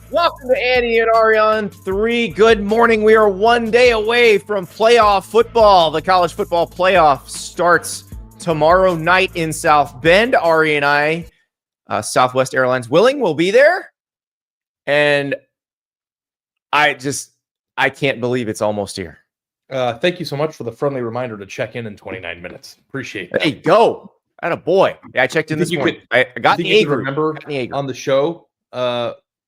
Welcome to Andy and Ari on 3. Good morning. We are 1 day away from playoff football. The college football playoff starts tomorrow night in South Bend. Ari and I, Southwest Airlines willing, will be there. And I can't believe it's almost here. Thank you so much for the friendly reminder to check in 29 minutes. Appreciate that. Hey, go. Attaboy. Yeah, I checked in this morning. I got the A group. Remember on the show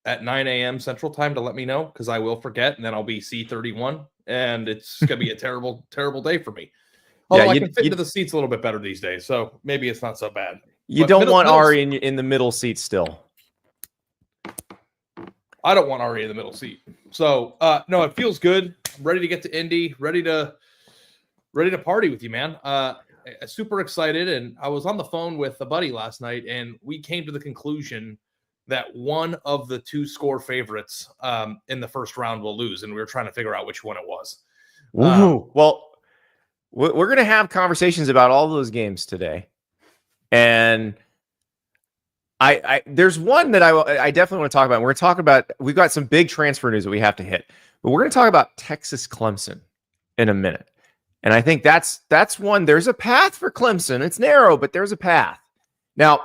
at 9 a.m. Central Time to let me know, because I will forget, and then I'll be C31, and it's going to be a terrible, terrible day for me. Although I can fit into the seats a little bit better these days, so maybe it's not so bad. You don't want Ari in the middle seat still. I don't want Ari in the middle seat. So, no, it feels good. I'm ready to get to Indy, ready to party with you, man. Super excited. And I was on the phone with a buddy last night, and we came to the conclusion that one of the two score favorites in the first round will lose. And we were trying to figure out which one it was. Well, we're going to have conversations about all those games today. And there's one that I definitely want to talk about. We're going to talk about, we've got some big transfer news that we have to hit, but we're going to talk about Texas Clemson in a minute. And I think that's one. There's a path for Clemson. It's narrow, but there's a path. Now,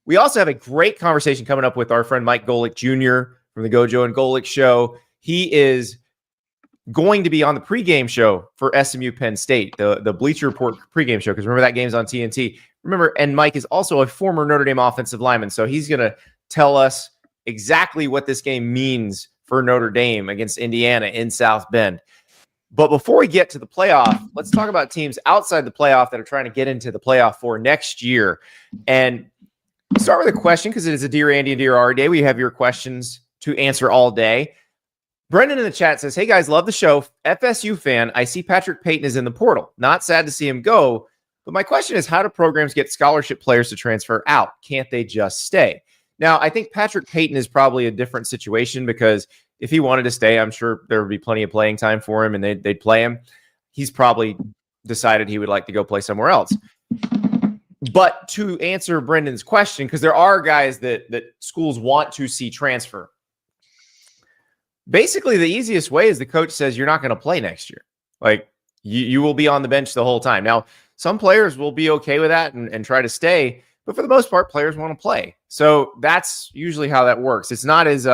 we also have a great conversation coming up with our friend Mike Golic Jr. from the Gojo and Golic show. He is going to be on the pregame show for SMU Penn State, the Bleacher Report pregame show, because remember that game's on TNT. Remember, and Mike is also a former Notre Dame offensive lineman, so he's going to tell us exactly what this game means for Notre Dame against Indiana in South Bend. But before we get to the playoff, let's talk about teams outside the playoff that are trying to get into the playoff for next year. And start with a question, because it is a Dear Andy and Dear Ari day. We have your questions to answer all day. Brendan in the chat says, hey guys, love the show. FSU fan. I see Patrick Payton is in the portal. Not sad to see him go. But my question is, how do programs get scholarship players to transfer out? Can't they just stay? Now, I think Patrick Payton is probably a different situation, because if he wanted to stay, I'm sure there would be plenty of playing time for him and they'd play him. He's probably decided he would like to go play somewhere else. But to answer Brendan's question, because there are guys that schools want to see transfer, basically the easiest way is the coach says you're not going to play next year. Like, you will be on the bench the whole time. Now, some players will be okay with that and try to stay, but for the most part, players want to play. So that's usually how that works. It's not as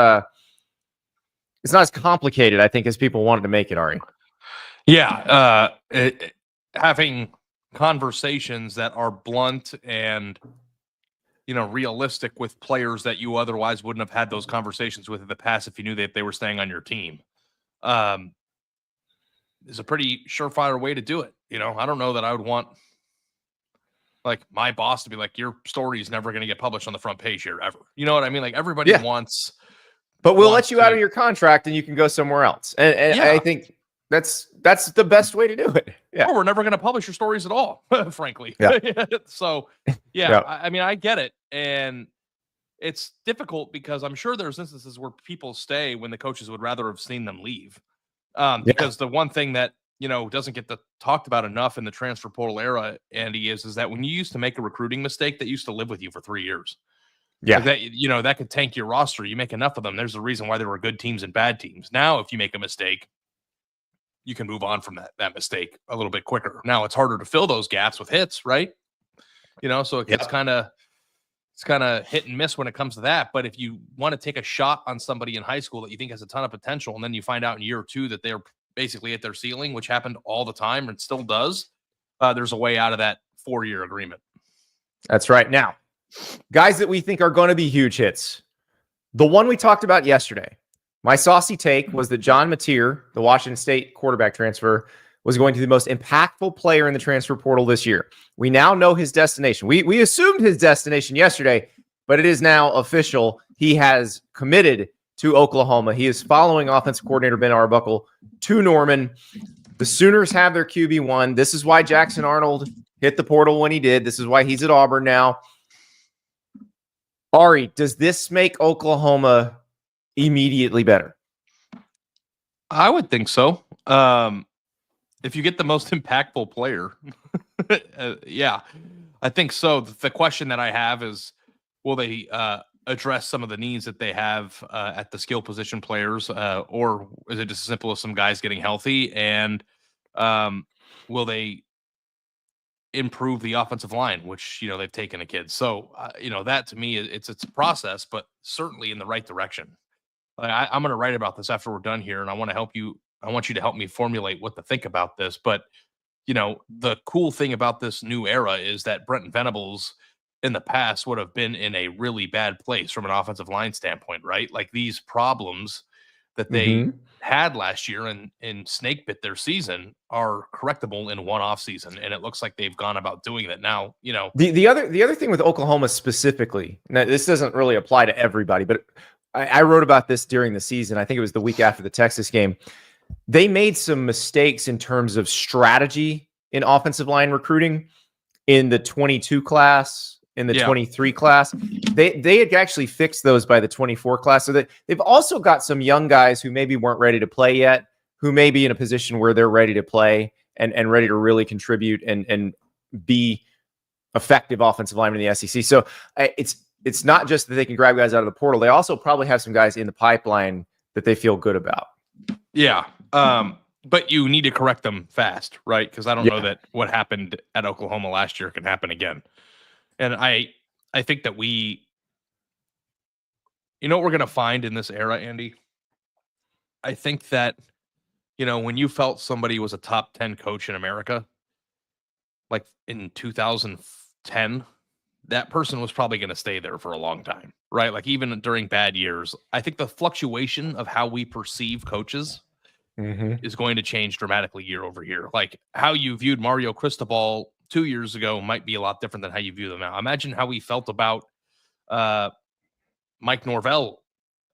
complicated, I think, as people wanted to make it, Ari. Yeah, having conversations that are blunt and realistic with players that you otherwise wouldn't have had those conversations with in the past if you knew that they were staying on your team is a pretty surefire way to do it. I don't know that I would want my boss to be like, your story is never going to get published on the front page here ever. You know what I mean? Like, everybody wants, but we'll let you out of your contract and you can go somewhere else. And I think that's the best way to do it. Yeah. Or we're never going to publish your stories at all, frankly. Yeah. So I mean, I get it. And it's difficult because I'm sure there's instances where people stay when the coaches would rather have seen them leave. Because the one thing that, doesn't get talked about enough in the transfer portal era, Andy, is that when you used to make a recruiting mistake, that used to live with you for 3 years. Yeah. That could tank your roster. You make enough of them, there's a reason why there were good teams and bad teams. Now, if you make a mistake, you can move on from that mistake a little bit quicker. Now it's harder to fill those gaps with hits, right? So it gets kind of hit and miss when it comes to that. But if you want to take a shot on somebody in high school that you think has a ton of potential, and then you find out in year or two that they're basically at their ceiling, which happened all the time and still does, there's a way out of that 4-year agreement. That's right. Now, guys that we think are going to be huge hits. The one we talked about yesterday, my saucy take was that John Mateer, the Washington State quarterback transfer, was going to be the most impactful player in the transfer portal this year. We now know his destination. We assumed his destination yesterday, but it is now official. He has committed to Oklahoma. He is following offensive coordinator Ben Arbuckle to Norman. The Sooners have their QB1. This is why Jackson Arnold hit the portal when he did. This is why he's at Auburn now. Ari, does this make Oklahoma immediately better? I would think so. If you get the most impactful player, yeah, I think so. The question that I have is, will they address some of the needs that they have at the skill position players, or is it just as simple as some guys getting healthy? And will they improve the offensive line, which they've taken a kid? So that to me, it's a process, but certainly in the right direction. I'm going to write about this after we're done here, and I want to help you. I want you to help me formulate what to think about this. But the cool thing about this new era is that Brent Venables in the past would have been in a really bad place from an offensive line standpoint, right? Like these problems that they had last year and snake bit their season are correctable in one off season. And it looks like they've gone about doing that now. The other thing with Oklahoma specifically, now this doesn't really apply to everybody, but I wrote about this during the season. I think it was the week after the Texas game. They made some mistakes in terms of strategy in offensive line recruiting in the 22 class, in the 23 class. They had actually fixed those by the 24 class. So that they've also got some young guys who maybe weren't ready to play yet, who may be in a position where they're ready to play and ready to really contribute and be effective offensive linemen in the SEC. So it's not just that they can grab guys out of the portal. They also probably have some guys in the pipeline that they feel good about. Yeah. But you need to correct them fast, right? Because I don't know that what happened at Oklahoma last year can happen again. And I think that what we're going to find in this era, Andy? I think that, when you felt somebody was a top 10 coach in America, like in 2010, that person was probably going to stay there for a long time, right? Like even during bad years, I think the fluctuation of how we perceive coaches is going to change dramatically year over year. Like how you viewed Mario Cristobal 2 years ago might be a lot different than how you view them now. Imagine how we felt about Mike Norvell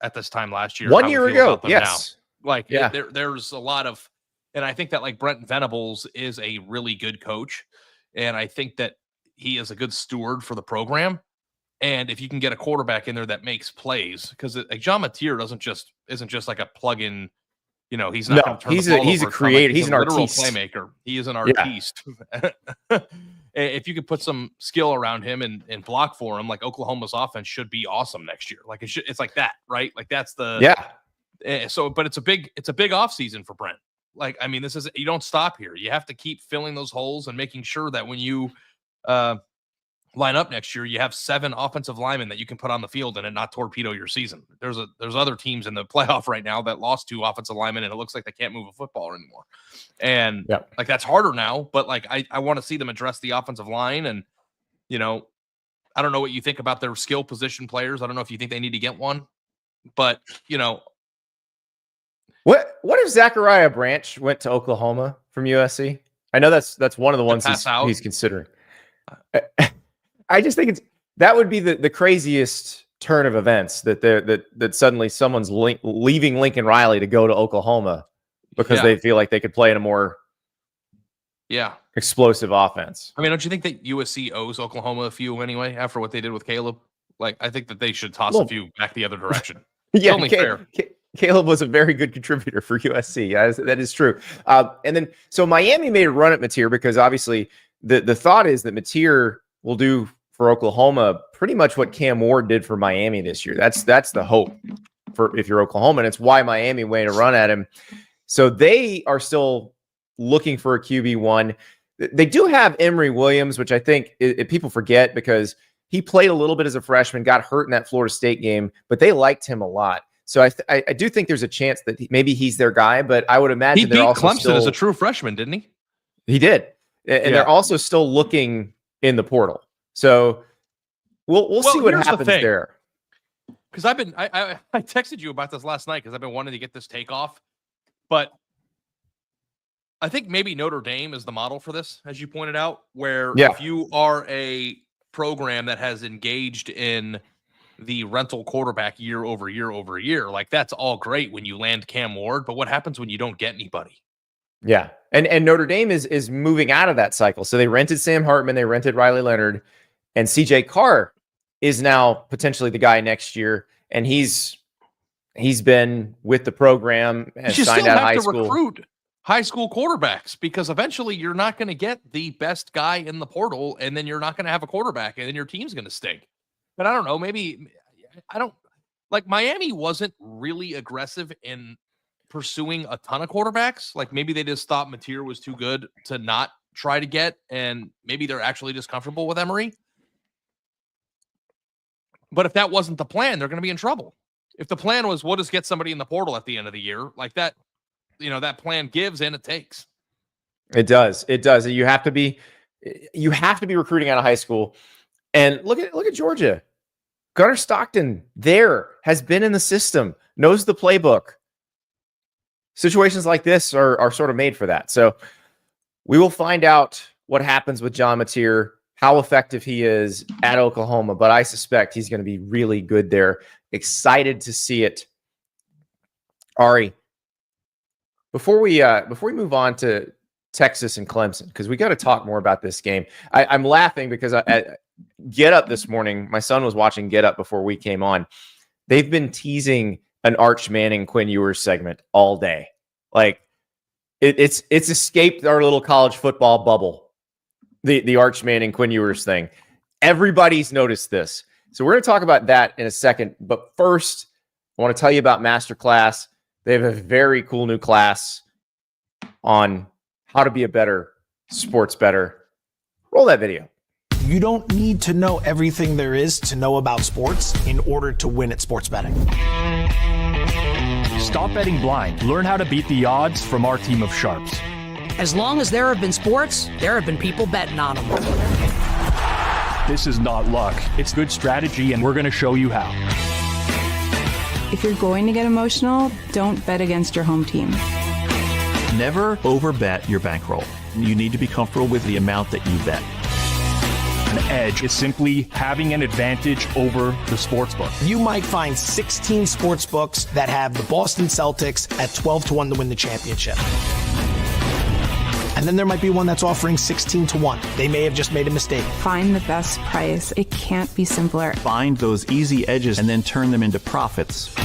at this time last year. 1 year ago, yes. Now. Like there's a lot of, and I think that like Brent Venables is a really good coach, and I think that he is a good steward for the program. And if you can get a quarterback in there that makes plays, because like John Mateer isn't just like a plug-in. He's not going to turn the ball he's over. a creator. He's an literal artiste. Playmaker. He is an artiste. If you could put some skill around him and block for him, like Oklahoma's offense should be awesome next year. Like it's like that, right? Like that's the but it's a big off season for Brent. Like I mean, you don't stop here. You have to keep filling those holes and making sure that when you line up next year, you have 7 offensive linemen that you can put on the field and it not torpedo your season. There's other teams in the playoff right now that lost 2 offensive linemen and it looks like they can't move a football anymore. And like that's harder now, but like I want to see them address the offensive line. And I don't know what you think about their skill position players. I don't know if you think they need to get one, but what if Zachariah Branch went to Oklahoma from USC? I know that's one of the ones he's considering. I just think that would be the craziest turn of events that suddenly someone's leaving Lincoln Riley to go to Oklahoma because they feel like they could play in a more explosive offense. I mean, don't you think that USC owes Oklahoma a few anyway after what they did with Caleb? Like, I think that they should toss a few back the other direction. Yeah, only fair. Caleb was a very good contributor for USC. That is true. And then, so Miami made a run at Mateer because obviously the thought is that Mateer will do for Oklahoma pretty much what Cam Ward did for Miami this year. That's the hope for if you're Oklahoma, and it's why Miami made a run at him. So they are still looking for a QB1. They do have Emory Williams, which I think people forget because he played a little bit as a freshman, got hurt in that Florida State game, but they liked him a lot. So I do think there's a chance that maybe he's their guy, but I would imagine he beat Clemson as a true freshman, didn't he? He did, and they're also still looking in the portal. So we'll see what happens there. Because I texted you about this last night because I've been wanting to get this takeoff, but I think maybe Notre Dame is the model for this, as you pointed out, where if you are a program that has engaged in the rental quarterback year over year over year, like that's all great when you land Cam Ward, but what happens when you don't get anybody? Yeah. And Notre Dame is moving out of that cycle. So they rented Sam Hartman, they rented Riley Leonard, and CJ Carr is now potentially the guy next year. And he's been with the program and signed out of high school. Recruit high school quarterbacks because eventually you're not going to get the best guy in the portal, and then you're not going to have a quarterback, and then your team's going to stink. But I don't know, maybe I don't like Miami wasn't really aggressive in pursuing a ton of quarterbacks. Like maybe they just thought Mateer was too good to not try to get, and maybe they're actually just comfortable with Emory. But if that wasn't the plan, they're going to be in trouble. If the plan was, we'll just get somebody in the portal at the end of the year, like that, that plan gives and it takes. It does. It does. You have to be recruiting out of high school. And look at Georgia. Gunnar Stockton has been in the system, knows the playbook. Situations like this are sort of made for that. So we will find out what happens with John Mateer, how effective he is at Oklahoma, but I suspect he's going to be really good there. Excited to see it. Ari, before we move on to Texas and Clemson, because we got to talk more about this game. I'm laughing because at Get Up this morning, my son was watching Get Up before we came on. They've been teasing an Arch Manning Quinn Ewers segment all day. Like it's escaped our little college football bubble. The Arch Manning Quinn Ewers thing. Everybody's noticed this. So we're going to talk about that in a second. But first, I want to tell you about MasterClass. They have a very cool new class on how to be a better sports bettor. Roll that video. You don't need to know everything there is to know about sports in order to win at sports betting. Stop betting blind. Learn how to beat the odds from our team of sharps. As long as there have been sports, there have been people betting on them. This is not luck. It's good strategy, and we're going to show you how. If you're going to get emotional, don't bet against your home team. Never overbet your bankroll. You need to be comfortable with the amount that you bet. An edge is simply having an advantage over the sportsbook. You might find 16 sports books that have the Boston Celtics at 12-1 to win the championship. And then there might be one that's offering 16-1. They may have just made a mistake. Find the best price. It can't be simpler. Find those easy edges and then turn them into profits.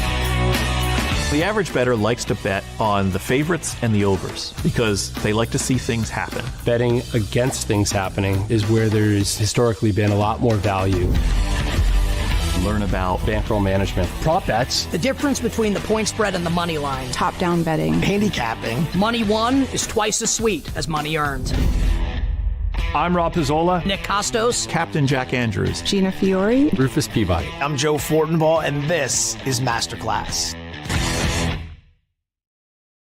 The average bettor likes to bet on the favorites and the overs because they like to see things happen. Betting against things happening is where there's historically been a lot more value. Learn about bankroll management, prop bets, the difference between the point spread and the money line, top-down betting, handicapping. Money won is twice as sweet as money earned. I'm Rob Pizzola, Nick Costos, Captain Jack Andrews, Gina Fiore, Rufus Peabody. I'm Joe Fortenbaugh, and this is MasterClass.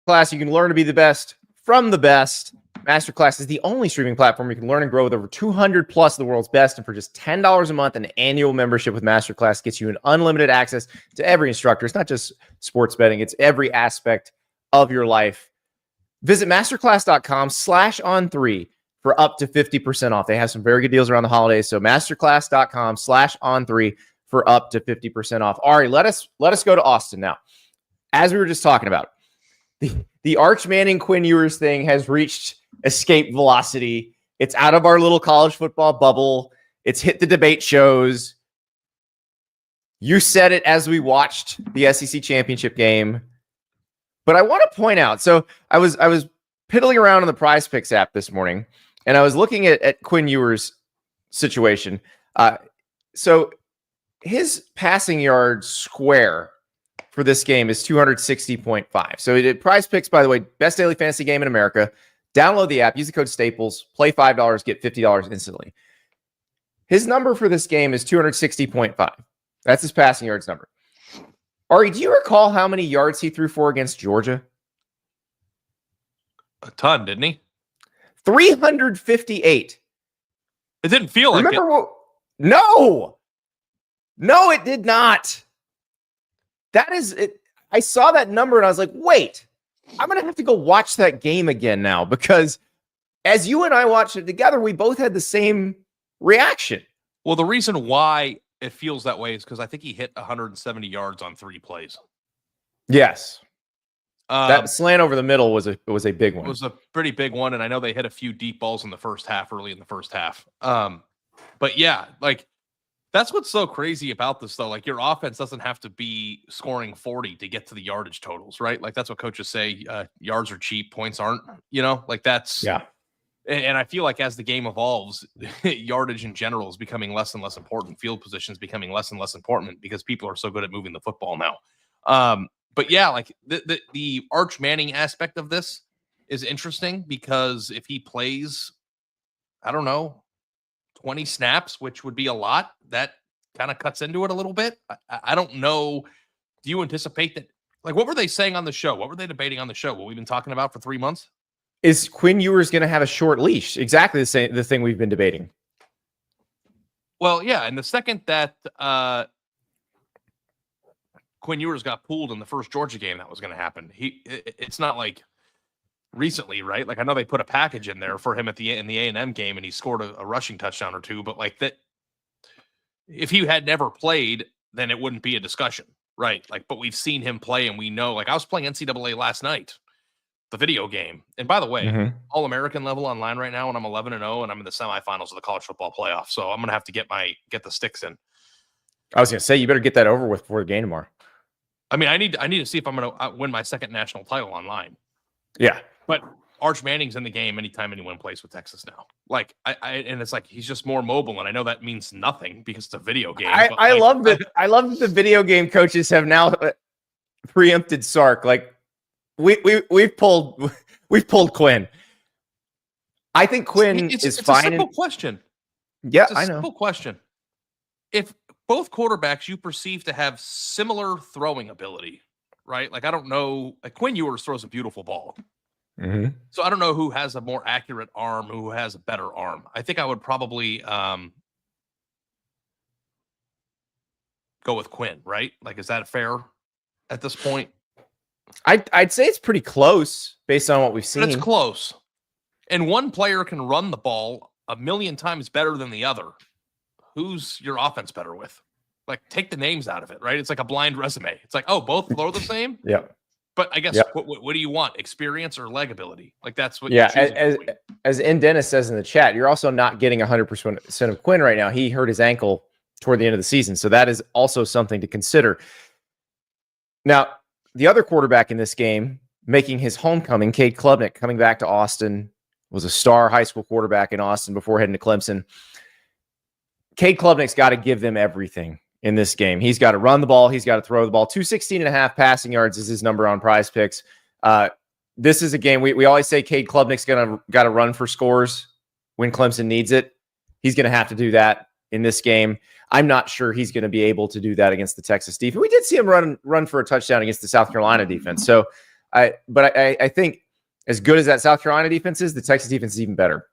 Class, you can learn to be the best from the best. MasterClass is the only streaming platform you can learn and grow with over 200 plus of the world's best. And for just $10 a month, an annual membership with MasterClass gets you an unlimited access to every instructor. It's not just sports betting. It's every aspect of your life. Visit masterclass.com/on3 for up to 50% off. They have some very good deals around the holidays. So masterclass.com/on3 for up to 50% off. Ari, let us go to Austin now. As we were just talking about, the Arch Manning Quinn Ewers thing has reached escape velocity. It's out of our little college football bubble. It's hit the debate shows. You said it as we watched the SEC championship game. But I want to point out, so I was piddling around on the PrizePicks app this morning, and I was looking at Quinn Ewers' situation. So his passing yard square for this game is 260.5. So PrizePicks, by the way, best daily fantasy game in America. Download the app, use the code Staples, play $5, get $50 instantly. His number for this game is 260.5. That's his passing yards number. Ari, do you recall how many yards he threw for against Georgia? A ton, didn't he? 358. It didn't feel like it. No, it did not. That is it. I saw that number and I was like, wait, I'm going to have to go watch that game again now, because as you and I watched it together, we both had the same reaction. Well, the reason why it feels that way is because I think he hit 170 yards on 3 plays. Yes. That slant over the middle was a big one. It was a pretty big one, and I know they hit a few deep balls in the first half, early in the first half. But yeah, like, that's what's so crazy about this, though. Like, your offense doesn't have to be scoring 40 to get to the yardage totals, right? Like, that's what coaches say. Yards are cheap, points aren't. Like, that's And I feel like as the game evolves, yardage in general is becoming less and less important. Field position is becoming less and less important because people are so good at moving the football now. But yeah, like the Arch Manning aspect of this is interesting because if he plays, I don't know, 20 snaps, which would be a lot, that kind of cuts into it a little bit. I don't know. Do you anticipate that? Like, what were they saying on the show? What were they debating on the show? What we've been talking about for 3 months? Is Quinn Ewers going to have a short leash? Exactly the thing we've been debating. Well, yeah. And the second that Quinn Ewers got pulled in the first Georgia game, that was going to happen. It's not like recently, right? Like I know they put a package in there for him in the A&M game, and he scored a rushing touchdown or two. But like that, if he had never played, then it wouldn't be a discussion, right? Like, but we've seen him play, and we know. Like I was playing NCAA last night, the video game. And by the way, All-American level online right now, and I'm 11-0, and I'm in the semifinals of the college football playoff. So I'm gonna have to get the sticks in. I was gonna say you better get that over with before the game tomorrow. I mean, I need to see if I'm gonna win my second national title online. Yeah, but Arch Manning's in the game anytime anyone plays with Texas now. Like and it's like he's just more mobile, and I know that means nothing because it's a video game. I love that. I love that the video game coaches have now preempted Sark. Like we've pulled Quinn. I think Quinn is fine. It's a simple question. Yeah, it's a simple question. If both quarterbacks you perceive to have similar throwing ability, right? Like I don't know. Like Quinn Ewers throws a beautiful ball. So I don't know who has a more accurate arm, who has a better arm. I think I would probably go with Quinn, right? Like, is that fair at this point? I'd say it's pretty close based on what we've seen. But it's close. And one player can run the ball a million times better than the other. Who's your offense better with? Like, take the names out of it, right? It's like a blind resume. It's like, oh, both throw the same? Yeah. But I guess what do you want? Experience or leg ability? Like that's what. Yeah, as N Dennis says in the chat, you're also not getting 100% of Quinn right now. He hurt his ankle toward the end of the season, so that is also something to consider. Now, the other quarterback in this game, making his homecoming, Cade Klubnik, coming back to Austin, was a star high school quarterback in Austin before heading to Clemson. Cade Klubnik's got to give them everything in this game. He's got to run the ball. He's got to throw the ball. 216.5 passing yards is his number on PrizePicks. This is a game we always say Cade Klubnik's got to run for scores when Clemson needs it. He's going to have to do that in this game. I'm not sure he's going to be able to do that against the Texas defense. We did see him run for a touchdown against the South Carolina defense. So I think as good as that South Carolina defense is, the Texas defense is even better.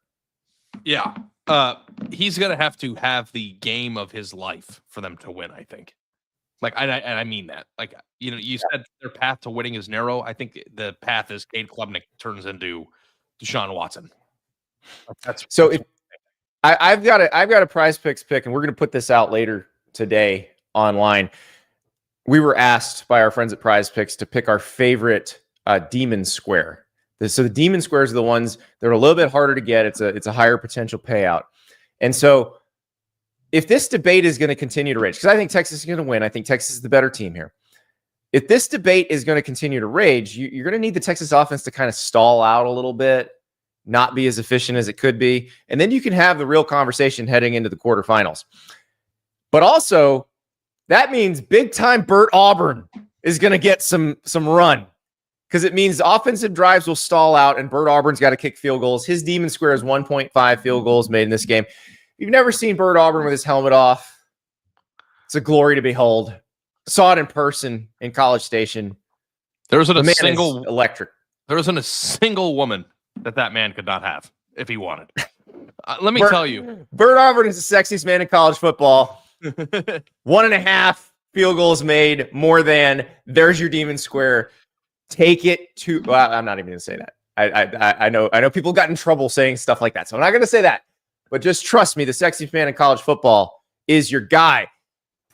Yeah. He's going to have the game of his life for them to win, I think. Like, and I mean that. Like, you said their path to winning is narrow. I think the path is Cade Klubnik turns into Deshaun Watson. I've got a PrizePicks pick, and we're going to put this out later today online. We were asked by our friends at PrizePicks to pick our favorite Demon Square. So the Demon Squares are the ones that are a little bit harder to get. It's a higher potential payout. And so if this debate is going to continue to rage, because I think Texas is going to win. I think Texas is the better team here. If this debate is going to continue to rage, you're going to need the Texas offense to kind of stall out a little bit, not be as efficient as it could be. And then you can have the real conversation heading into the quarterfinals. But also, that means big-time Burt Auburn is going to get some run. Because it means offensive drives will stall out, and Burt Auburn's got to kick field goals. His Demon Square is 1.5 field goals made in this game. If you've never seen Burt Auburn with his helmet off, it's a glory to behold. Saw it in person in College Station. There wasn't a single electric. There wasn't a single woman that man could not have if he wanted. Let me tell you, Burt Auburn is the sexiest man in college football. 1.5 field goals made, more than. There's your Demon Square. Take it to. Well, I'm not even going to say that. I know people got in trouble saying stuff like that, so I'm not going to say that. But just trust me, the sexiest man in college football is your guy.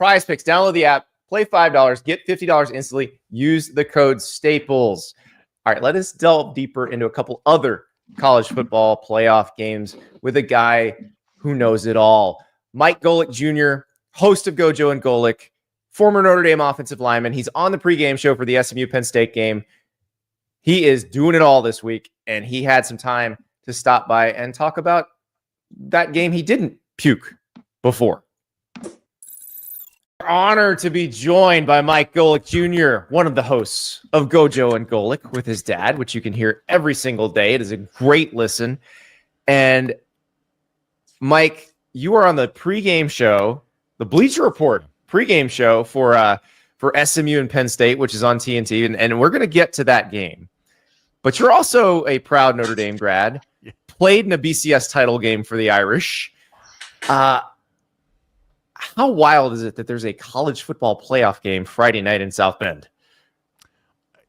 PrizePicks. Download the app. Play $5. Get $50 instantly. Use the code STAPLES. All right, let us delve deeper into a couple other college football playoff games with a guy who knows it all. Mike Golic Jr., host of Gojo and Golic, former Notre Dame offensive lineman. He's on the pregame show for the SMU Penn State game. He is doing it all this week, and he had some time to stop by and talk about that game he didn't puke before. Honor to be joined by Mike Golic Jr., one of the hosts of Gojo and Golic with his dad, which you can hear every single day. It is a great listen. And Mike, you are on the pregame show, the Bleacher Report pregame show for SMU and Penn State, which is on TNT, and we're going to get to that game. But you're also a proud Notre Dame grad, played in a BCS title game for the Irish. How wild is it that there's a college football playoff game Friday night in South Bend?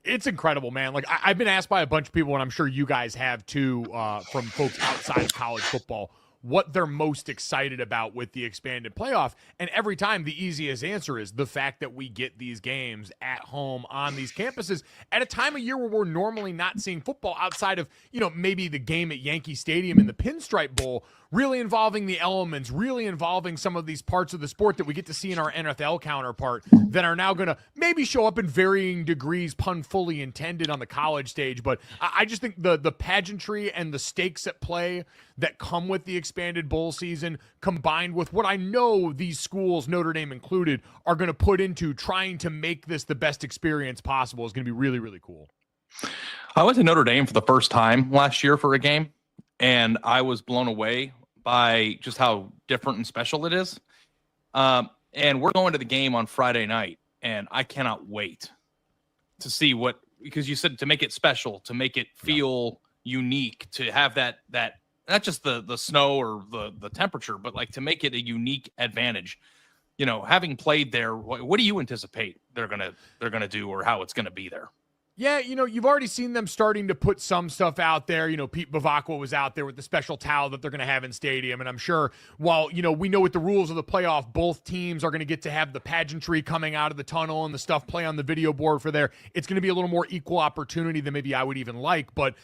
It's incredible, man. Like I've been asked by a bunch of people, and I'm sure you guys have too, from folks outside of college football, what they're most excited about with the expanded playoff. And every time the easiest answer is the fact that we get these games at home on these campuses at a time of year where we're normally not seeing football outside of, maybe the game at Yankee Stadium in the Pinstripe Bowl, really involving the elements, really involving some of these parts of the sport that we get to see in our NFL counterpart that are now going to maybe show up in varying degrees, pun fully intended, on the college stage. But I just think the pageantry and the stakes at play that come with the expanded bowl season, combined with what I know these schools, Notre Dame included, are going to put into trying to make this the best experience possible, is going to be really, really cool. I went to Notre Dame for the first time last year for a game, and I was blown away by just how different and special it is. And we're going to the game on Friday night, and I cannot wait to see because you said to make it special, to make it feel unique, to have that not just the snow or the temperature, but like to make it a unique advantage. Having played there, what do you anticipate they're gonna do, or how it's gonna be there? Yeah, you've already seen them starting to put some stuff out there. Pete Bavacqua was out there with the special towel that they're going to have in stadium. And I'm sure while, we know with the rules of the playoff, both teams are going to get to have the pageantry coming out of the tunnel and the stuff play on the video board for there. It's going to be a little more equal opportunity than maybe I would even like. But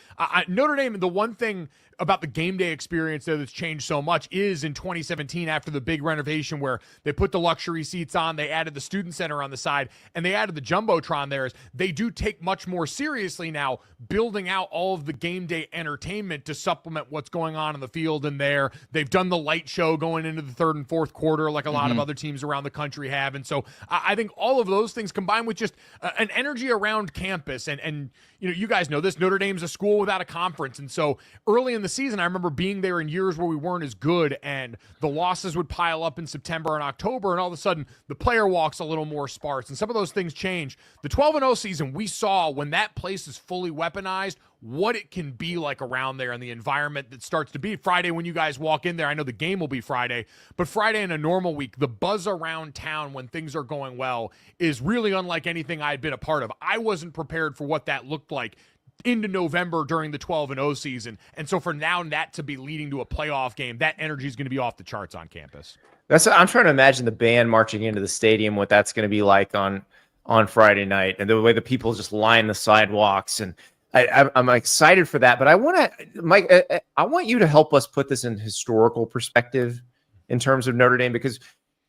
Notre Dame, the one thing about the game day experience there that's changed so much is in 2017, after the big renovation where they put the luxury seats on, they added the student center on the side, and they added the Jumbotron there, is they do take much more seriously now building out all of the game day entertainment to supplement what's going on in the field in there. They've done the light show going into the third and fourth quarter like a lot of other teams around the country have. And so I think all of those things combined with just an energy around campus and you guys know this, Notre Dame's a school without a conference. And so early in the season, I remember being there in years where we weren't as good and the losses would pile up in September and October, and all of a sudden the player walk's a little more sparse and some of those things change. The 12-0 season, we saw when that place is fully weaponized, what it can be like around there and the environment that starts to be Friday when you guys walk in there. I know the game will be Friday, but Friday in a normal week, the buzz around town when things are going well is really unlike anything I'd been a part of. I wasn't prepared for what that looked like into November during the 12-0 season. And so for now, that to be leading to a playoff game, that energy is going to be off the charts on campus. I'm trying to imagine the band marching into the stadium, what that's going to be like on Friday night, and the way the people just line the sidewalks. And I'm excited for that. But I want to, Mike, I want you to help us put this in historical perspective in terms of Notre Dame, because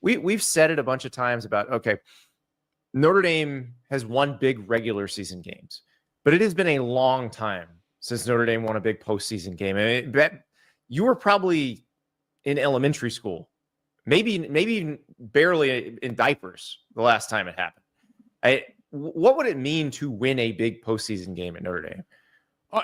we've said it a bunch of times about, okay, Notre Dame has won big regular season games, but it has been a long time since Notre Dame won a big postseason game. I mean, you were probably in elementary school, maybe even barely in diapers the last time it happened. What would it mean to win a big postseason game at Notre Dame?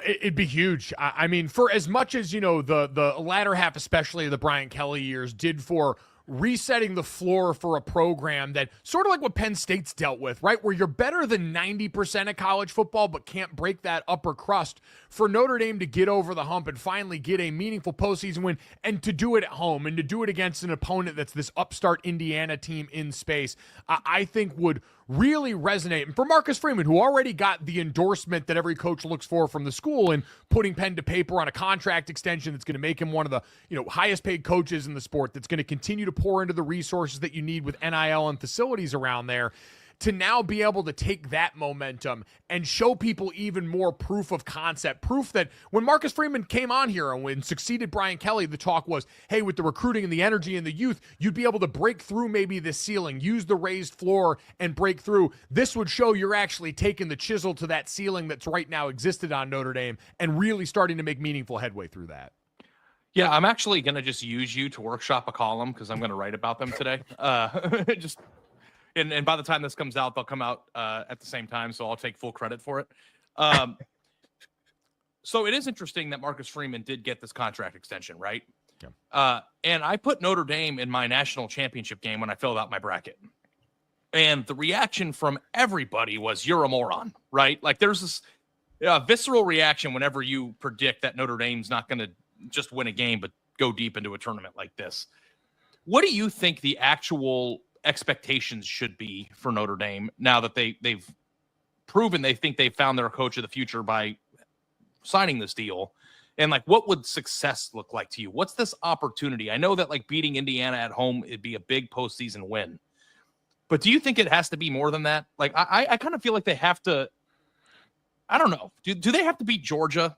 It'd be huge. I mean, for as much as, the latter half, especially the Brian Kelly years, did for resetting the floor for a program that sort of like what Penn State's dealt with, right? Where you're better than 90% of college football, but can't break that upper crust. For Notre Dame to get over the hump and finally get a meaningful postseason win, and to do it at home and to do it against an opponent that's this upstart Indiana team in space, I think would really resonate. And for Marcus Freeman, who already got the endorsement that every coach looks for from the school and putting pen to paper on a contract extension that's going to make him one of the highest paid coaches in the sport, that's going to continue to pour into the resources that you need with NIL and facilities around there, to now be able to take that momentum and show people even more proof of concept, proof that when Marcus Freeman came on here and when succeeded Brian Kelly, the talk was, hey, with the recruiting and the energy and the youth, you'd be able to break through maybe this ceiling, use the raised floor and break through. This would show you're actually taking the chisel to that ceiling that's right now existed on Notre Dame and really starting to make meaningful headway through that. Yeah, I'm actually going to just use you to workshop a column because I'm going to write about them today. And by the time this comes out, they'll come out at the same time, so I'll take full credit for it. So it is interesting that Marcus Freeman did get this contract extension, right? Yeah. And I put Notre Dame in my national championship game when I filled out my bracket. And the reaction from everybody was, you're a moron, right? Like there's this visceral reaction whenever you predict that Notre Dame's not going to just win a game, but go deep into a tournament like this. What do you think the actual expectations should be for Notre Dame now that they've proven they think they've found their coach of the future by signing this deal? And like, what would success look like to you? What's this opportunity? I know that like beating Indiana at home, it'd be a big postseason win, but do you think it has to be more than that? Like, I kind of feel like they have to, I don't know. Do they have to beat Georgia?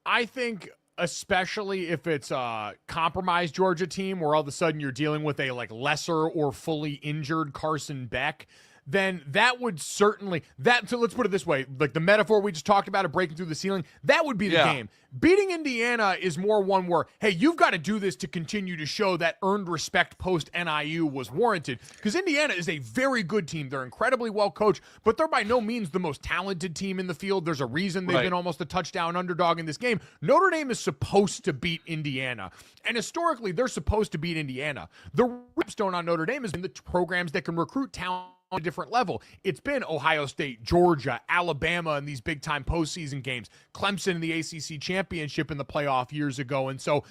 I think especially if it's a compromised Georgia team where all of a sudden you're dealing with a like lesser or fully injured Carson Beck, then that would certainly so let's put it this way, like the metaphor we just talked about of breaking through the ceiling, that would be the game. Beating Indiana is more one where, hey, you've got to do this to continue to show that earned respect post NIU was warranted, because Indiana is a very good team. They're incredibly well coached, but they're by no means the most talented team in the field. There's a reason they've been almost a touchdown underdog in this game. Notre Dame is supposed to beat Indiana, and historically they're supposed to beat Indiana. The stone on Notre Dame has been the programs that can recruit talent on a different level. It's been Ohio State, Georgia, Alabama in these big-time postseason games, Clemson in the ACC championship in the playoff years ago. And so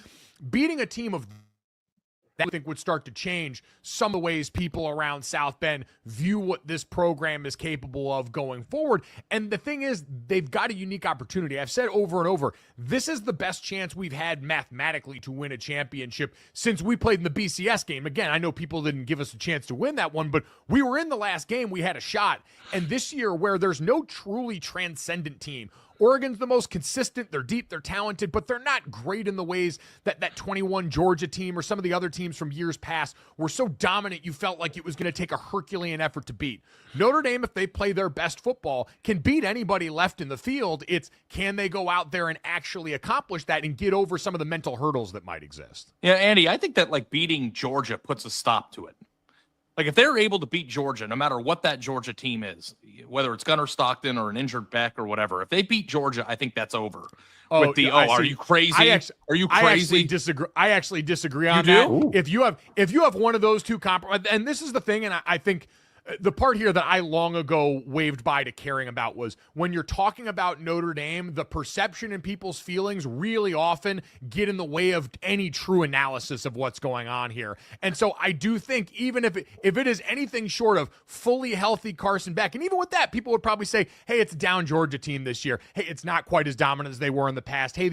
beating a team of that, I think, would start to change some of the ways people around South Bend view what this program is capable of going forward. And the thing is, they've got a unique opportunity. I've said over and over, this is the best chance we've had mathematically to win a championship since we played in the BCS game. Again, I know people didn't give us a chance to win that one, but we were in the last game. We had a shot. And this year, where there's no truly transcendent team, Oregon's the most consistent. They're deep, they're talented, but they're not great in the ways that 21 Georgia team or some of the other teams from years past were so dominant you felt like it was going to take a Herculean effort to beat. Notre Dame, if they play their best football, can beat anybody left in the field. It's, can they go out there and actually accomplish that and get over some of the mental hurdles that might exist? Yeah, Andy, I think that like beating Georgia puts a stop to it. Like if they're able to beat Georgia, no matter what that Georgia team is, whether it's Gunnar Stockton or an injured Beck or whatever, if they beat Georgia, I think that's over. Are you crazy? Are you crazy? I actually disagree on that. Ooh. If you have one of those two and this is the thing, and I think the part here that I long ago waved by to caring about was when you're talking about Notre Dame, the perception and people's feelings really often get in the way of any true analysis of what's going on here. And so I do think even if it is anything short of fully healthy Carson Beck, and even with that, people would probably say, hey, it's a down Georgia team this year. Hey, it's not quite as dominant as they were in the past. Hey,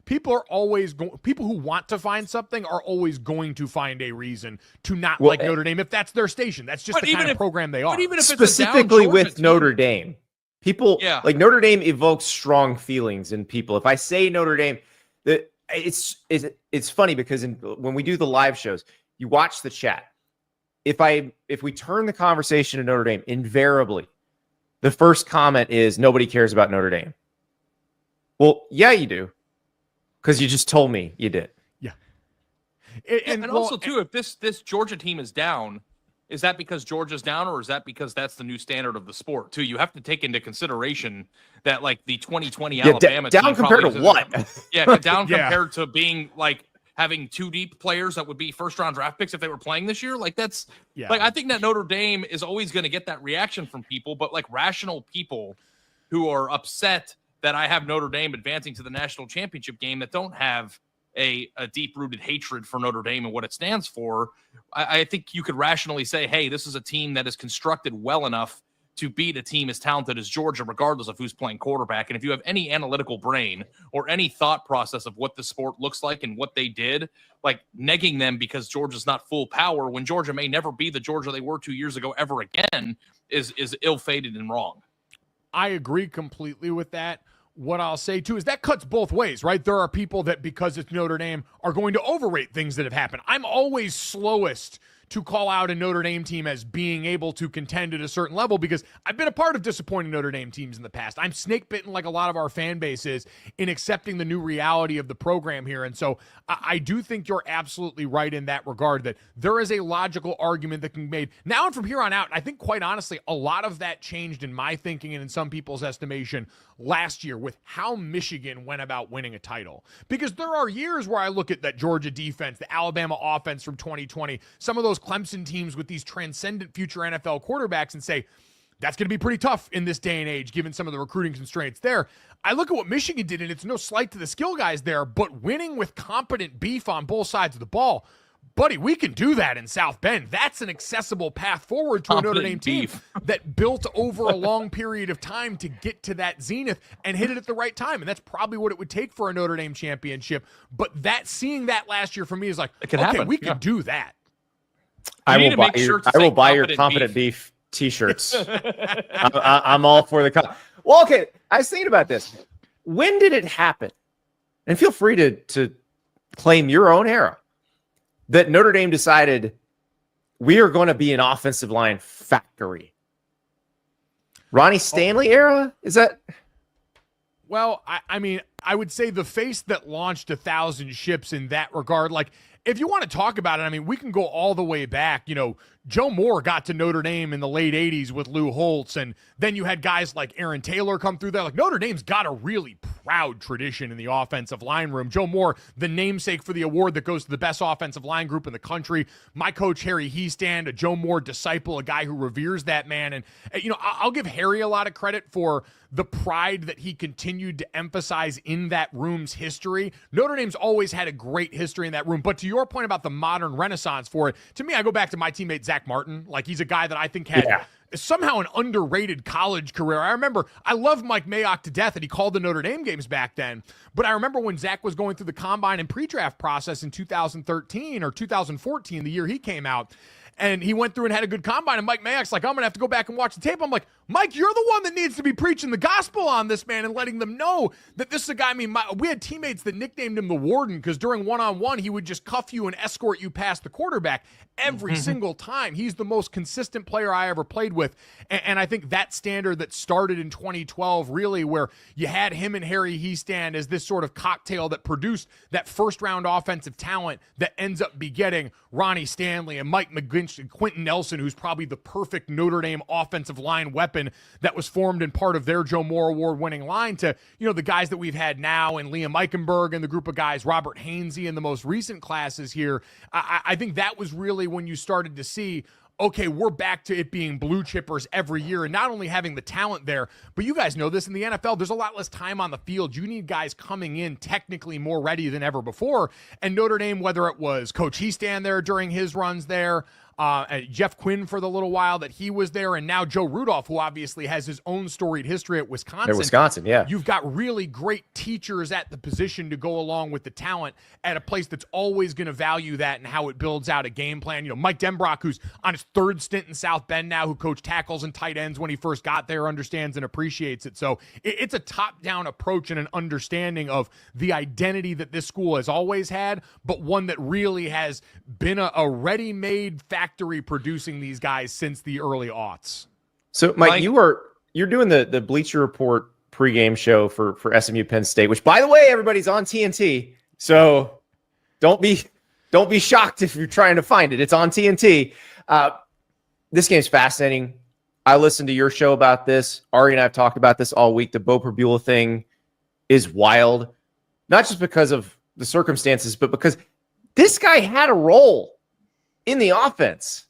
people are always people who want to find something are always going to find a reason to not like Notre Dame if that's their station. That's just the kind of program they are. But even if specifically it's with Notre Dame, people like Notre Dame evokes strong feelings in people. If I say Notre Dame, it's funny because when we do the live shows, you watch the chat. If we turn the conversation to Notre Dame, invariably the first comment is nobody cares about Notre Dame. Well, yeah, you do. Because you just told me you did. Yeah. And also, too, if this Georgia team is down, is that because Georgia's down, or is that because that's the new standard of the sport, too? You have to take into consideration that, like, the 2020 Alabama down team compared to what? Compared to being, like, having two deep players that would be first-round draft picks if they were playing this year. Like, that's like, I think that Notre Dame is always going to get that reaction from people, but, like, rational people who are upset that I have Notre Dame advancing to the national championship game that don't have a deep-rooted hatred for Notre Dame and what it stands for, I think you could rationally say, hey, this is a team that is constructed well enough to beat a team as talented as Georgia, regardless of who's playing quarterback. And if you have any analytical brain or any thought process of what the sport looks like and what they did, like negging them because Georgia's not full power when Georgia may never be the Georgia they were 2 years ago ever again is ill-fated and wrong. I agree completely with that. What I'll say, too, is that cuts both ways, right? There are people that, because it's Notre Dame, are going to overrate things that have happened. I'm always slowest to call out a Notre Dame team as being able to contend at a certain level because I've been a part of disappointing Notre Dame teams in the past. I'm snake-bitten like a lot of our fan base is in accepting the new reality of the program here. And so I do think you're absolutely right in that regard, that there is a logical argument that can be made now and from here on out. I think, quite honestly, a lot of that changed in my thinking and in some people's estimation last year with how Michigan went about winning a title. Because there are years where I look at that Georgia defense, the Alabama offense from 2020, some of those Clemson teams with these transcendent future NFL quarterbacks and say, that's going to be pretty tough in this day and age, given some of the recruiting constraints there. I look at what Michigan did, and it's no slight to the skill guys there, but winning with competent beef on both sides of the ball. Buddy, we can do that in South Bend. That's an accessible path forward to a Notre Dame team that built over a long period of time to get to that zenith and hit it at the right time. And that's probably what it would take for a Notre Dame championship. But seeing that last year for me is like, okay, we can do that. I will buy your competent beef t-shirts. I'm all for the well, okay, I was thinking about this. When did it happen? And feel free to claim your own era that Notre Dame decided we are going to be an offensive line factory. Ronnie Stanley era? Is that? Well, I mean, I would say the face that launched 1,000 ships in that regard, like, if you want to talk about it, I mean, we can go all the way back. You know, Joe Moore got to Notre Dame in the late 80s with Lou Holtz, and then you had guys like Aaron Taylor come through there. Like, Notre Dame's got a really proud tradition in the offensive line room. Joe Moore, the namesake for the award that goes to the best offensive line group in the country. My coach, Harry Heestand, a Joe Moore disciple, a guy who reveres that man. And, you know, I'll give Harry a lot of credit for the pride that he continued to emphasize in that room's history. Notre Dame's always had a great history in that room. But to your point about the modern renaissance for it, to me, I go back to my teammate Zach Martin. Like, he's a guy that I think had somehow an underrated college career. I remember I loved Mike Mayock to death, and he called the Notre Dame games back then. But I remember when Zach was going through the combine and pre-draft process in 2013 or 2014, the year he came out, and he went through and had a good combine, and Mike Mayock's like, I'm going to have to go back and watch the tape. I'm like, Mike, you're the one that needs to be preaching the gospel on this man and letting them know that this is a guy. I mean, we had teammates that nicknamed him the Warden because during one-on-one, he would just cuff you and escort you past the quarterback every single time. He's the most consistent player I ever played with. And I think that standard that started in 2012, really, where you had him and Harry Heestand as this sort of cocktail that produced that first-round offensive talent that ends up begetting Ronnie Stanley and Mike McGlinchey and Quentin Nelson, who's probably the perfect Notre Dame offensive line weapon that was formed in part of their Joe Moore award-winning line, to, you know, the guys that we've had now and Liam Eichenberg and the group of guys, Robert Hainsey in the most recent classes here. I think that was really when you started to see, okay, we're back to it being blue chippers every year and not only having the talent there, but you guys know this, in the NFL, there's a lot less time on the field. You need guys coming in technically more ready than ever before. And Notre Dame, whether it was Coach Heestand there during his runs there, Jeff Quinn for the little while that he was there, and now Joe Rudolph, who obviously has his own storied history at Wisconsin. At Wisconsin, yeah. You've got really great teachers at the position to go along with the talent at a place that's always going to value that and how it builds out a game plan. You know, Mike Denbrock, who's on his third stint in South Bend now, who coached tackles and tight ends when he first got there, understands and appreciates it. So it's a top-down approach and an understanding of the identity that this school has always had, but one that really has been a ready-made factory producing these guys since the early aughts. So, Mike, you're doing the Bleacher Report pregame show for SMU Penn State, which, by the way, everybody's on TNT. So don't be shocked if you're trying to find it. It's on TNT. This game's fascinating. I listened to your show about this. Ari and I have talked about this all week. The Bo Perbula thing is wild, not just because of the circumstances, but because this guy had a role in the offense.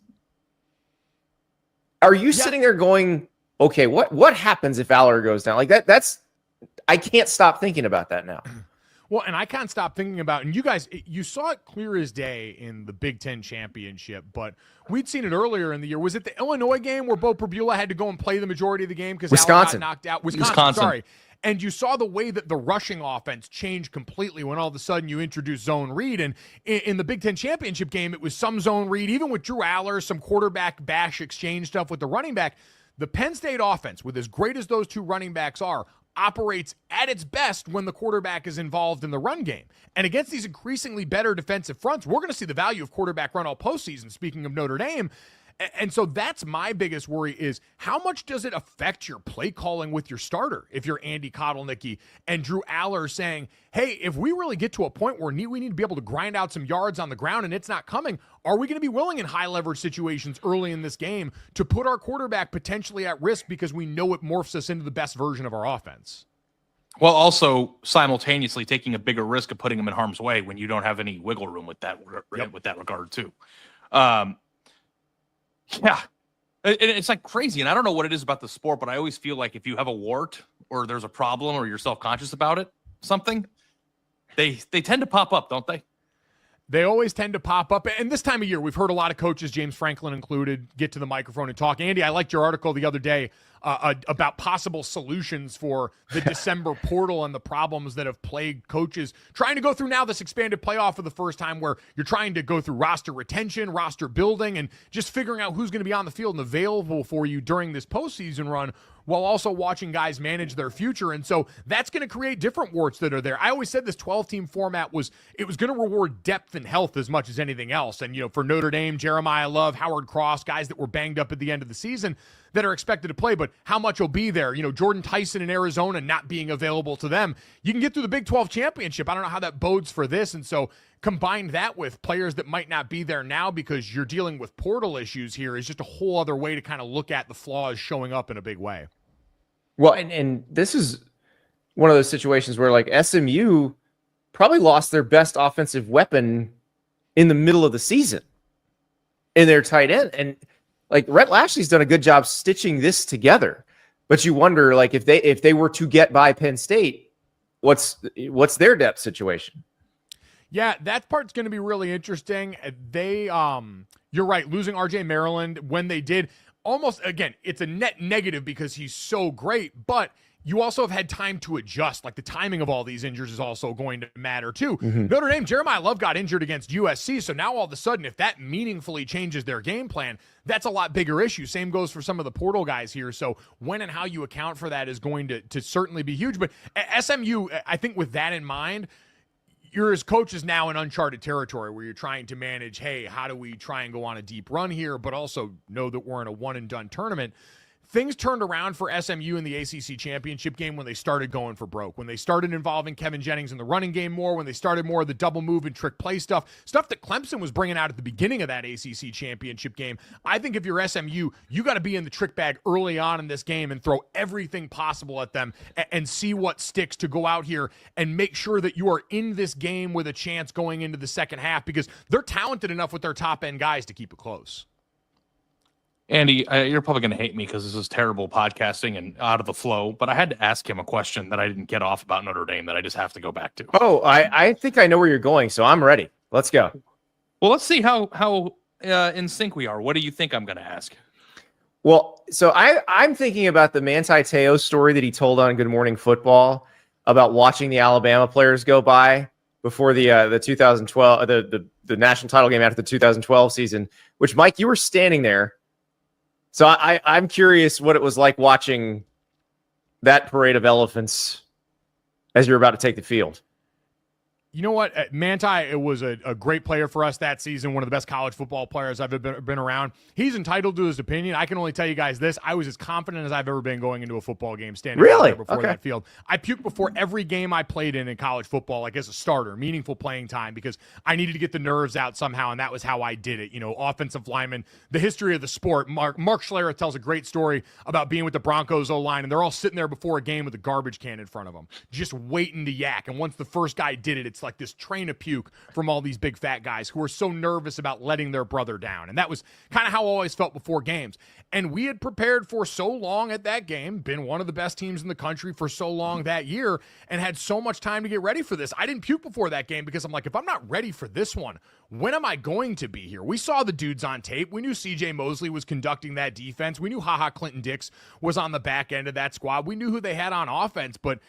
Are you sitting there going, okay, what happens if Aller goes down? Like that's I can't stop thinking about that now. Well, and I can't stop thinking about, and you guys, you saw it clear as day in the Big Ten championship, but we'd seen it earlier in the year. Was it the Illinois game where Bo Prabula had to go and play the majority of the game because Wisconsin got knocked out? Wisconsin, sorry. And you saw the way that the rushing offense changed completely when all of a sudden you introduced zone read. And in the Big Ten championship game, it was some zone read, even with Drew Aller, some quarterback bash exchange stuff with the running back. The Penn State offense, with as great as those two running backs are, operates at its best when the quarterback is involved in the run game. And against these increasingly better defensive fronts, we're going to see the value of quarterback run all postseason, speaking of Notre Dame. And so that's my biggest worry is how much does it affect your play calling with your starter if you're Andy Kotelnicki and Drew Aller saying, hey, if we really get to a point where we need to be able to grind out some yards on the ground and it's not coming, are we going to be willing in high leverage situations early in this game to put our quarterback potentially at risk because we know it morphs us into the best version of our offense? Well, also simultaneously taking a bigger risk of putting them in harm's way when you don't have any wiggle room with that regard too. Yeah, it's like crazy. And I don't know what it is about the sport, but I always feel like if you have a wart or there's a problem or you're self-conscious about it, something, they tend to pop up, don't they? They always tend to pop up. And this time of year, we've heard a lot of coaches, James Franklin included, get to the microphone and talk. Andy, I liked your article the other day about possible solutions for the December portal and the problems that have plagued coaches trying to go through now this expanded playoff for the first time where you're trying to go through roster retention, roster building, and just figuring out who's going to be on the field and available for you during this postseason run, while also watching guys manage their future. And so that's going to create different warts that are there. I always said this 12-team format was going to reward depth and health as much as anything else. And, for Notre Dame, Jeremiah Love, Howard Cross, guys that were banged up at the end of the season that are expected to play, but how much will be there? Jordan Tyson in Arizona not being available to them. You can get through the Big 12 championship. I don't know how that bodes for this. And so combine that with players that might not be there now because you're dealing with portal issues here is just a whole other way to kind of look at the flaws showing up in a big way. Well, and this is one of those situations where like SMU probably lost their best offensive weapon in the middle of the season in their tight end. And like Rhett Lashley's done a good job stitching this together, but you wonder like if they were to get by Penn State, what's their depth situation? Yeah, that part's going to be really interesting. They, you're right, losing RJ Maryland when they did almost, again, it's a net negative because he's so great, but you also have had time to adjust. Like the timing of all these injuries is also going to matter too. Mm-hmm. Notre Dame, Jeremiah Love got injured against USC. So now all of a sudden, if that meaningfully changes their game plan, that's a lot bigger issue. Same goes for some of the portal guys here. So when and how you account for that is going to certainly be huge. But SMU, I think with that in mind, you're as coaches now in uncharted territory where you're trying to manage, hey, how do we try and go on a deep run here, but also know that we're in a one-and-done tournament. Things turned around for SMU in the ACC championship game when they started going for broke, when they started involving Kevin Jennings in the running game more, when they started more of the double move and trick play stuff that Clemson was bringing out at the beginning of that ACC championship game. I think if you're SMU, you got to be in the trick bag early on in this game and throw everything possible at them and see what sticks to go out here and make sure that you are in this game with a chance going into the second half because they're talented enough with their top-end guys to keep it close. Andy, you're probably going to hate me because this is terrible podcasting and out of the flow, but I had to ask him a question that I didn't get off about Notre Dame that I just have to go back to. Oh, I think I know where you're going, so I'm ready. Let's go. Well, let's see how in sync we are. What do you think I'm going to ask? Well, so I'm thinking about the Manti Te'o story that he told on Good Morning Football about watching the Alabama players go by before the 2012 the national title game after the 2012 season, which, Mike, you were standing there. So I'm curious what it was like watching that parade of elephants as you're about to take the field. You know what? Manti, it was a great player for us that season, one of the best college football players I've ever been around. He's entitled to his opinion. I can only tell you guys this. I was as confident as I've ever been going into a football game standing there before that field. I puked before every game I played in college football, like as a starter, meaningful playing time, because I needed to get the nerves out somehow, and that was how I did it. Offensive lineman, the history of the sport. Mark Schlereth tells a great story about being with the Broncos O-line, and they're all sitting there before a game with a garbage can in front of them, just waiting to yak. And once the first guy did it, it streets like this train of puke from all these big fat guys who are so nervous about letting their brother down. And that was kind of how I always felt before games. And we had prepared for so long at that game, been one of the best teams in the country for so long that year, and had so much time to get ready for this. I didn't puke before that game because I'm like, if I'm not ready for this one, when am I going to be here? We saw the dudes on tape. We knew CJ Mosley was conducting that defense. We knew Clinton Dix was on the back end of that squad. We knew who they had on offense, but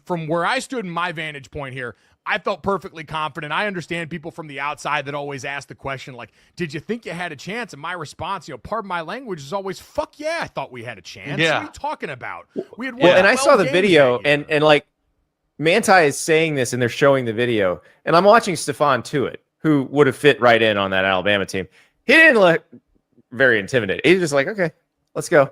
from where I stood in my vantage point here, I felt perfectly confident. I understand people from the outside that always ask the question, like, did you think you had a chance? And my response, pardon my language, is always, fuck yeah, I thought we had a chance. Yeah. What are you talking about? We had and I saw the video, and like, Manti is saying this, and they're showing the video, and I'm watching Stephon Tuitt, who would have fit right in on that Alabama team. He didn't look very intimidated. He was just like, okay, let's go.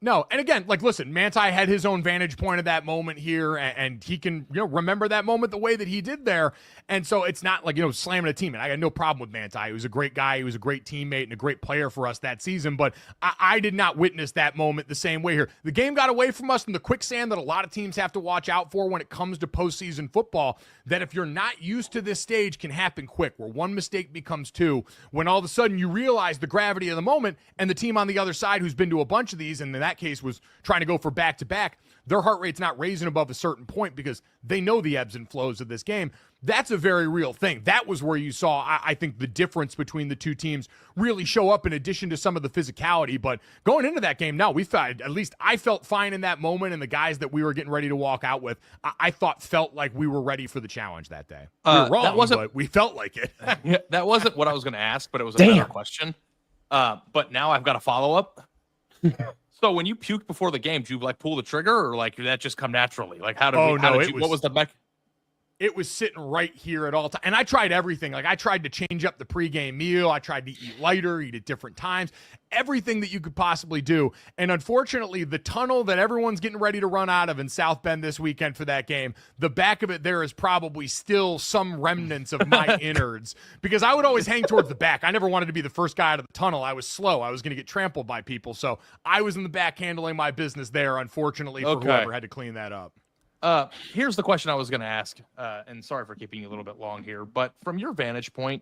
No, and again, like, listen, Manti had his own vantage point of that moment here, and he can, remember that moment the way that he did there. And so it's not like, slamming a team. And I got no problem with Manti. He was a great guy. He was a great teammate and a great player for us that season. But I did not witness that moment the same way here. The game got away from us in the quicksand that a lot of teams have to watch out for when it comes to postseason football, that if you're not used to this stage can happen quick, where one mistake becomes two, when all of a sudden you realize the gravity of the moment, and the team on the other side who's been to a bunch of these, and in that case was trying to go for back-to-back, their heart rate's not raising above a certain point because they know the ebbs and flows of this game. That's a very real thing. That was where you saw, I think, the difference between the two teams really show up in addition to some of the physicality. But going into that game, no, we felt, at least I felt fine in that moment, and the guys that we were getting ready to walk out with, I thought felt like we were ready for the challenge that day. We were wrong, but we felt like it. Yeah, that wasn't what I was going to ask, but it was a better question. But now I've got a follow-up. So when you puked before the game, did you like pull the trigger, or like did that just come naturally? Like what was the back? It was sitting right here at all times. And I tried everything. Like, I tried to change up the pregame meal. I tried to eat lighter, eat at different times, everything that you could possibly do. And unfortunately, the tunnel that everyone's getting ready to run out of in South Bend this weekend for that game, the back of it there is probably still some remnants of my innards, because I would always hang towards the back. I never wanted to be the first guy out of the tunnel. I was slow. I was going to get trampled by people. So I was in the back handling my business there, unfortunately, for whoever had to clean that up. Here's the question I was going to ask, and sorry for keeping you a little bit long here, but from your vantage point,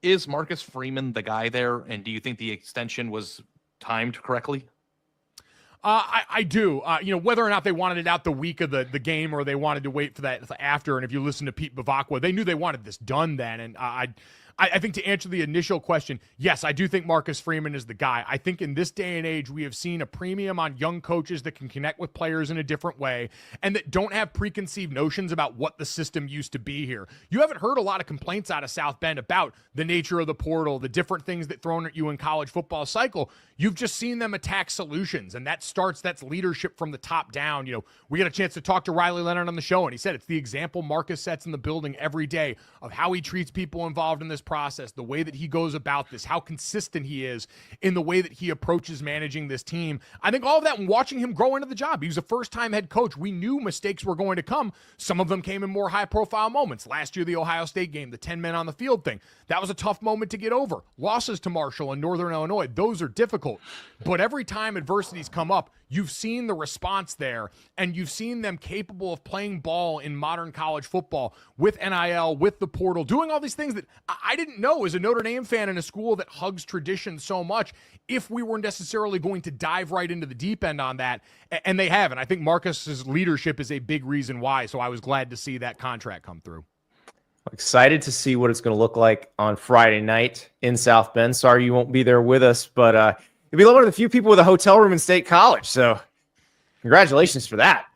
is Marcus Freeman the guy there, and do you think the extension was timed correctly? I do. Whether or not they wanted it out the week of the game, or they wanted to wait for that after, and if you listen to Pete Bavacqua, they knew they wanted this done then, and I think to answer the initial question, yes, I do think Marcus Freeman is the guy. I think in this day and age, we have seen a premium on young coaches that can connect with players in a different way and that don't have preconceived notions about what the system used to be here. You haven't heard a lot of complaints out of South Bend about the nature of the portal, the different things that thrown at you in college football cycle. You've just seen them attack solutions, and that's leadership from the top down. We got a chance to talk to Riley Leonard on the show, and he said it's the example Marcus sets in the building every day of how he treats people involved in this process, the way that he goes about this, how consistent he is in the way that he approaches managing this team. I think all of that, and watching him grow into the job. He was a first-time head coach. We knew mistakes were going to come. Some of them came in more high-profile moments. Last year, the Ohio State game, the 10 men on the field thing, that was a tough moment to get over. Losses to Marshall and Northern Illinois, those are difficult. But every time adversities come up, you've seen the response there, and you've seen them capable of playing ball in modern college football with NIL, with the portal, doing all these things that I didn't know as a Notre Dame fan in a school that hugs tradition so much, if we were necessarily going to dive right into the deep end on that, and they have. And I think Marcus's leadership is a big reason why, so I was glad to see that contract come through. Excited to see what it's going to look like on Friday night in South Bend. Sorry you won't be there with us, but you'll be one of the few people with a hotel room in State College, so congratulations for that.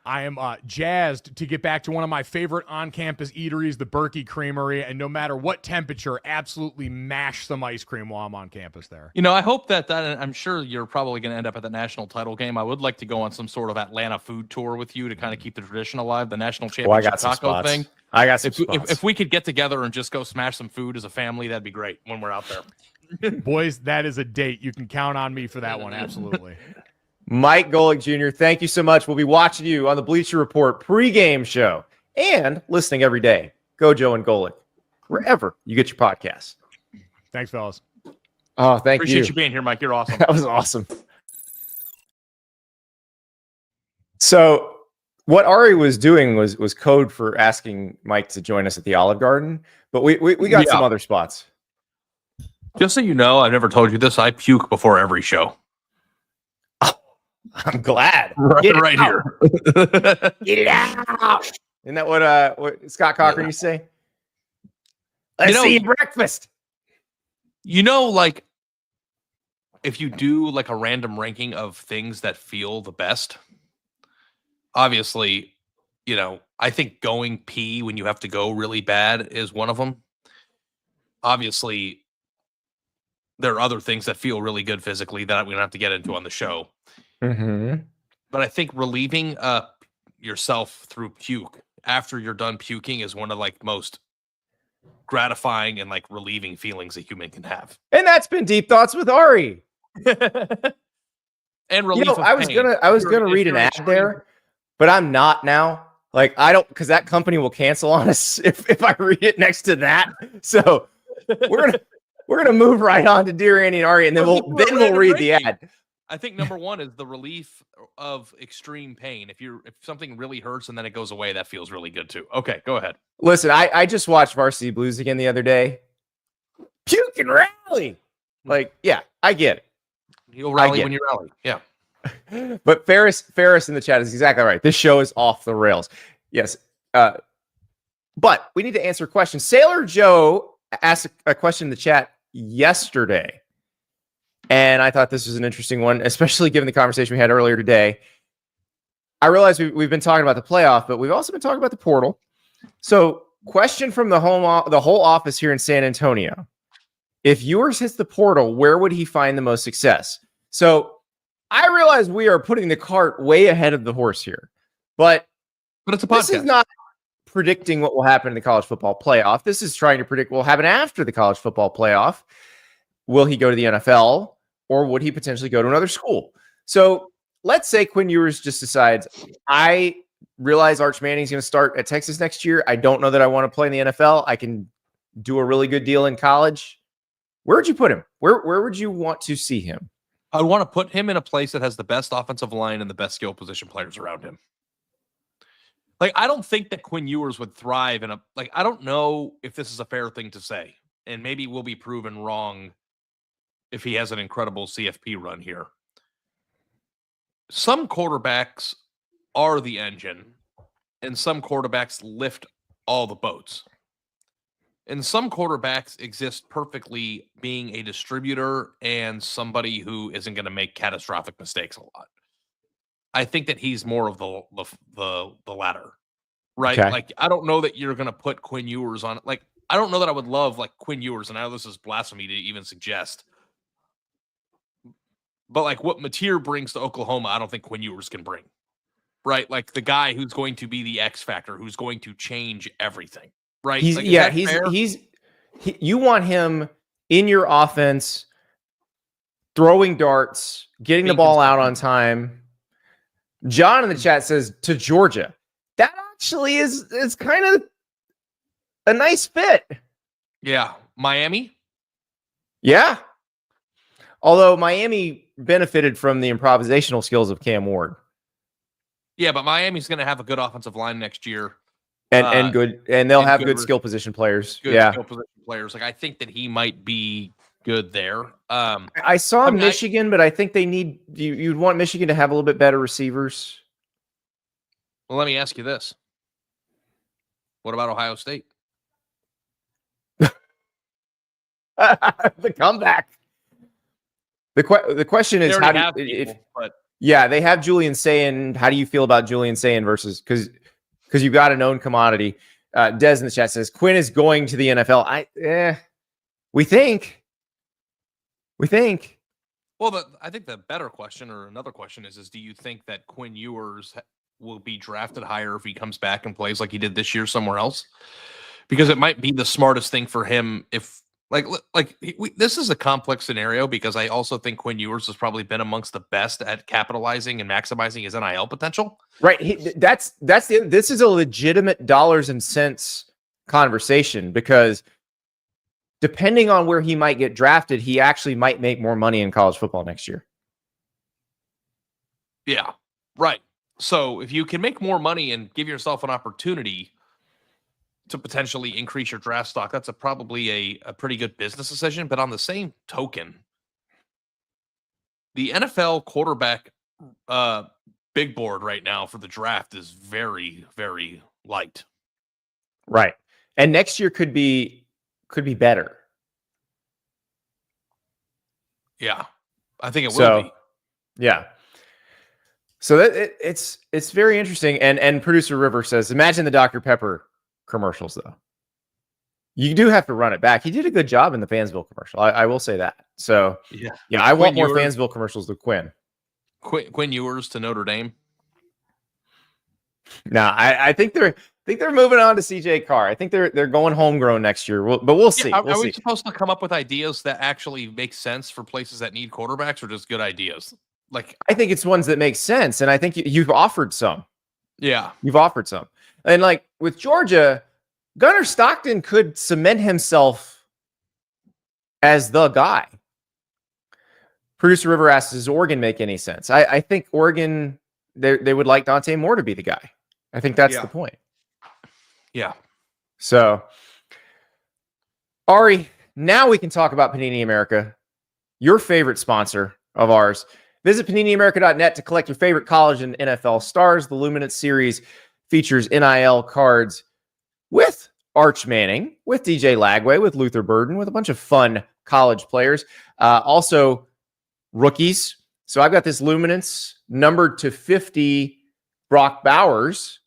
I am jazzed to get back to one of my favorite on-campus eateries, the Berkey Creamery, and no matter what temperature, absolutely mash some ice cream while I'm on campus there. I hope that I'm sure you're probably going to end up at the national title game. I would like to go on some sort of Atlanta food tour with you to kind of keep the tradition alive, the national championship taco thing. I got some spots. If we could get together and just go smash some food as a family, that'd be great when we're out there. Boys, that is a date. You can count on me for that one, absolutely. Mike Golic Jr., thank you so much. We'll be watching you on the Bleacher Report pregame show and listening every day. Gojo and Golic, wherever you get your podcasts. Thanks, fellas. Oh, thank you. Appreciate you being here, Mike. You're awesome. That was awesome. So What Ari was doing was code for asking Mike to join us at the Olive Garden, but we got some other spots. Just so you know, I've never told you this. I puke before every show. I'm glad. Right here. Get it out. Isn't that what Scott Cochran used to say? Let's see breakfast. Like if you do like a random ranking of things that feel the best, obviously, I think going pee when you have to go really bad is one of them. Obviously, there are other things that feel really good physically that we don't have to get into on the show. Mm-hmm. But I think relieving yourself through puke after you're done puking is one of like most gratifying and like relieving feelings a human can have. And that's been Deep Thoughts with Ari. And relief. I was gonna read an ad there, but I'm not now. Like I don't, because that company will cancel on us if I read it next to that. So we're gonna move right on to Dear Andy and Ari, and then we'll read the ad. I think number one is the relief of extreme pain. If something really hurts and then it goes away, that feels really good too. Okay, go ahead. Listen, I just watched Varsity Blues again the other day. Puke and rally. Like, yeah, I get it. You'll rally when you rally. Yeah. But Ferris in the chat is exactly right. This show is off the rails. Yes. But we need to answer questions. Sailor Joe asked a question in the chat yesterday. And I thought this was an interesting one, especially given the conversation we had earlier today. I realize we've been talking about the playoff, but we've also been talking about the portal. So, question from the whole office here in San Antonio. If Ewers hits the portal, where would he find the most success? So, I realize we are putting the cart way ahead of the horse here. But it's a podcast. This is not predicting what will happen in the college football playoff. This is trying to predict what will happen after the college football playoff. Will he go to the NFL, or would he potentially go to another school? So let's say Quinn Ewers just decides, I realize Arch Manning's going to start at Texas next year. I don't know that I want to play in the NFL. I can do a really good deal in college. Where would you put him? Where would you want to see him? I would want to put him in a place that has the best offensive line and the best skill position players around him. Like, I don't think that Quinn Ewers would thrive in I don't know if this is a fair thing to say, and maybe we'll be proven wrong if he has an incredible CFP run here. Some quarterbacks are the engine, and some quarterbacks lift all the boats. And some quarterbacks exist perfectly being a distributor and somebody who isn't going to make catastrophic mistakes a lot. I think that he's more of the latter, right? Okay. Like, I don't know that you're going to put Quinn Ewers on. Like, I don't know that I would love like Quinn Ewers, and I know this is blasphemy to even suggest. But like what Mateer brings to Oklahoma, I don't think Quinn Ewers can bring, right? Like the guy who's going to be the X factor, who's going to change everything, right? You want him in your offense, throwing darts, getting the ball out on time. John in the chat says to Georgia. That actually is kind of a nice fit. Yeah. Miami? Yeah. Although Miami benefited from the improvisational skills of Cam Ward. Yeah, but Miami's going to have a good offensive line next year. And they'll have good skill position players. Skill position players. Like, I think that he might be good there. I saw Michigan, but I think they need you'd want Michigan to have a little bit better receivers. Well, let me ask you this. What about Ohio State? The comeback. The question is, how do they have Julian Sayin. How do you feel about Julian Sayin versus because you've got a known commodity? Des in the chat says Quinn is going to the NFL. We think. Well, I think the better question, or another question, is do you think that Quinn Ewers will be drafted higher if he comes back and plays like he did this year somewhere else? Because it might be the smartest thing for him if. This is a complex scenario because I also think Quinn Ewers has probably been amongst the best at capitalizing and maximizing his NIL potential. Right. This is a legitimate dollars and cents conversation because depending on where he might get drafted, he actually might make more money in college football next year. Yeah. Right. So if you can make more money and give yourself an opportunity to potentially increase your draft stock, that's probably a pretty good business decision. But on the same token, the NFL quarterback big board right now for the draft is very, very light. Right. And next year could be better. Yeah. I think it will be. Yeah. So it's very interesting. And producer River says, imagine the Dr. Pepper commercials though. You do have to run it back. He did a good job in the Fansville commercial. I will say that. So yeah, I want more Fansville commercials with Quinn. Quinn Ewers to Notre Dame. No, I think they're moving on to CJ Carr. I think they're going homegrown next year. But we'll see. Are we supposed to come up with ideas that actually make sense for places that need quarterbacks, or just good ideas? Like, I think it's ones that make sense, and I think you've offered some. Yeah, you've offered some, and like with Georgia, Gunnar Stockton could cement himself as the guy. Producer River asks, does Oregon make any sense? I think Oregon, they would like Dante Moore to be the guy. I think that's the point. Yeah. So, Ari, now we can talk about Panini America, your favorite sponsor of ours. Visit PaniniAmerica.net to collect your favorite college and NFL stars. The Luminance series features NIL cards with Arch Manning, with DJ Lagway, with Luther Burden, with a bunch of fun college players. Also, rookies. So I've got this Luminance numbered to 50 Brock Bowers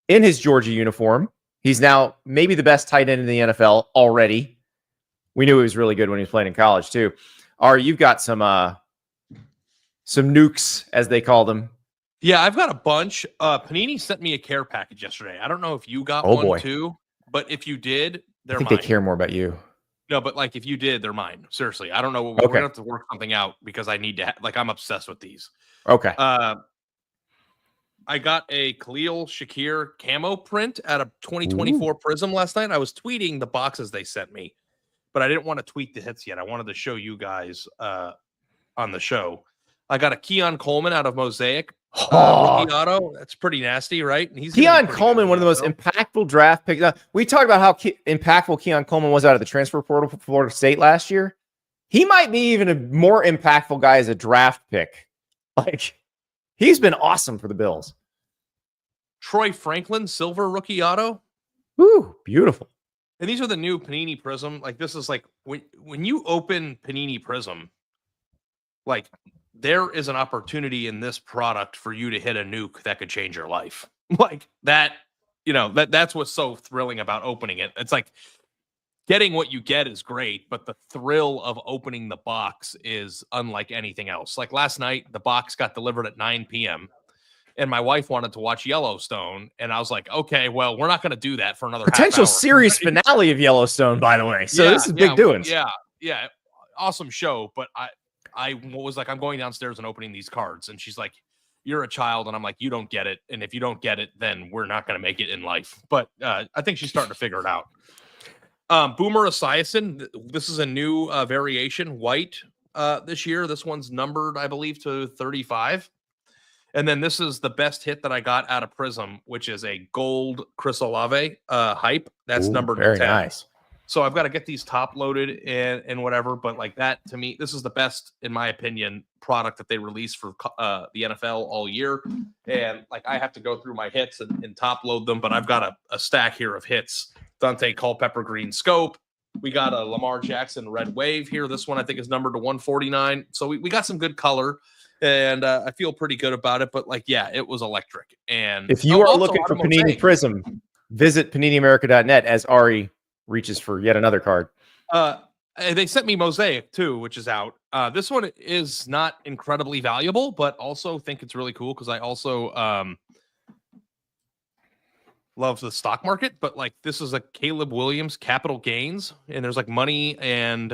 in his Georgia uniform. He's now maybe the best tight end in the NFL already. We knew he was really good when he was playing in college too. Ari, you've got some nukes, as they call them. Yeah, I've got a bunch. Panini sent me a care package yesterday. I don't know if you got one too, but if you did, they're mine. They care more about you. No, but like if you did, they're mine. Seriously, I don't know. We're gonna have to work something out because I need to. I'm obsessed with these. Okay. I got a Khalil Shakir camo print out of 2024 Prism last night. I was tweeting the boxes they sent me, but I didn't want to tweet the hits yet. I wanted to show you guys on the show. I got a Keon Coleman out of Mosaic. Rookie auto. That's pretty nasty, right? And he's Keon Coleman, one of the most impactful draft picks. We talked about how impactful Keon Coleman was out of the transfer portal for Florida State last year. He might be even a more impactful guy as a draft pick. Like, he's been awesome for the Bills. Troy Franklin, silver rookie auto. Ooh, beautiful. And these are the new Panini Prism. Like, this is like when you open Panini Prism, like, there is an opportunity in this product for you to hit a nuke that could change your life. Like that, that's what's so thrilling about opening it. It's like getting what you get is great, but the thrill of opening the box is unlike anything else. Like last night, the box got delivered at 9 p.m. and my wife wanted to watch Yellowstone. And I was like, okay, well, we're not going to do that for another potential series finale of Yellowstone, by the way. So this is big doings. Yeah. Awesome show. But I was like, I'm going downstairs and opening these cards. And she's like, you're a child. And I'm like, you don't get it. And if you don't get it, then we're not going to make it in life. But I think she's starting to figure it out. Boomer Esiason. This is a new variation, white this year. This one's numbered, I believe, to 35. And then this is the best hit that I got out of Prism, which is a gold Chris Olave hype. That's numbered to 10. Very nice. So I've got to get these top loaded and whatever. But like that, to me, this is the best, in my opinion, product that they released for the NFL all year. And like I have to go through my hits and top load them. But I've got a stack here of hits. Dante Culpepper Green Scope. We got a Lamar Jackson Red Wave here. This one I think is numbered to 149. So we got some good color. And I feel pretty good about it. But like, yeah, it was electric. And if you are looking for Panini Prism, visit PaniniAmerica.net as Ari reaches for yet another card. They sent me Mosaic too, which is out. This one is not incredibly valuable, but also think it's really cool because I also love the stock market. But like this is a Caleb Williams capital gains, and there's like money and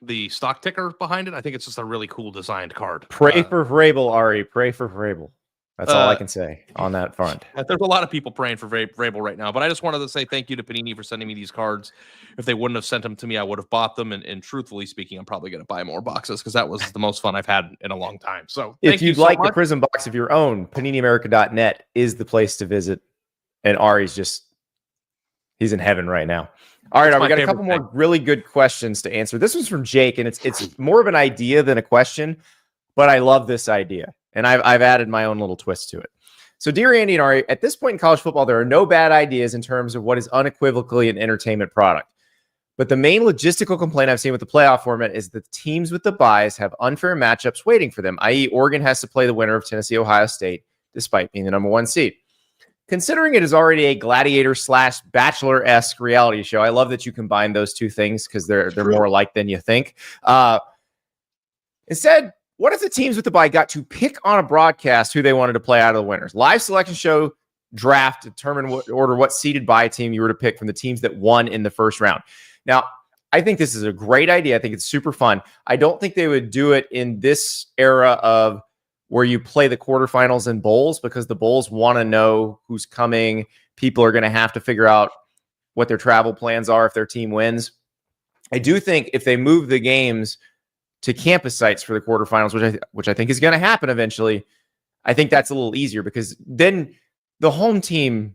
the stock ticker behind it. I think it's just a really cool designed card. Pray for Vrabel, Ari. Pray for Vrabel. That's all I can say on that front. There's a lot of people praying for Vrabel right now, but I just wanted to say thank you to Panini for sending me these cards. If they wouldn't have sent them to me, I would have bought them. And truthfully speaking, I'm probably going to buy more boxes because that was the most fun I've had in a long time. So if you'd like a Prism box of your own, PaniniAmerica.net is the place to visit. And Ari's he's in heaven right now. All right, we got a couple more really good questions to answer. This one's from Jake, and it's more of an idea than a question, but I love this idea. And I've added my own little twist to it. So, dear Andy and Ari, at this point in college football, there are no bad ideas in terms of what is unequivocally an entertainment product. But the main logistical complaint I've seen with the playoff format is that teams with the byes have unfair matchups waiting for them, i.e. Oregon has to play the winner of Tennessee, Ohio State, despite being the number 1 seed. Considering it is already a gladiator/bachelor-esque reality show, I love that you combine those two things because they're more alike than you think. Instead, what if the teams with the bye got to pick on a broadcast who they wanted to play out of the winners? Live selection show draft determine what seeded bye team you were to pick from the teams that won in the first round. Now, I think this is a great idea. I think it's super fun. I don't think they would do it in this era of where you play the quarterfinals and bowls because the bowls want to know who's coming. People are going to have to figure out what their travel plans are if their team wins. I do think if they move the games to campus sites for the quarterfinals, which I think is going to happen eventually, I think that's a little easier because then the home team,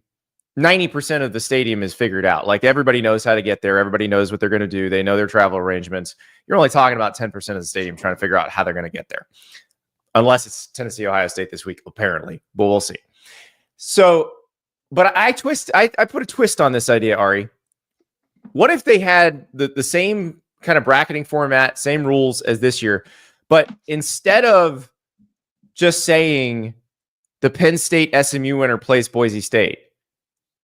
90% of the stadium is figured out. Like everybody knows how to get there. Everybody knows what they're going to do. They know their travel arrangements. You're only talking about 10% of the stadium trying to figure out how they're going to get there. Unless it's Tennessee, Ohio State this week, apparently, but we'll see. So, but I put a twist on this idea, Ari. What if they had the same kind of bracketing format, same rules as this year, but instead of just saying the Penn State SMU winner plays Boise State,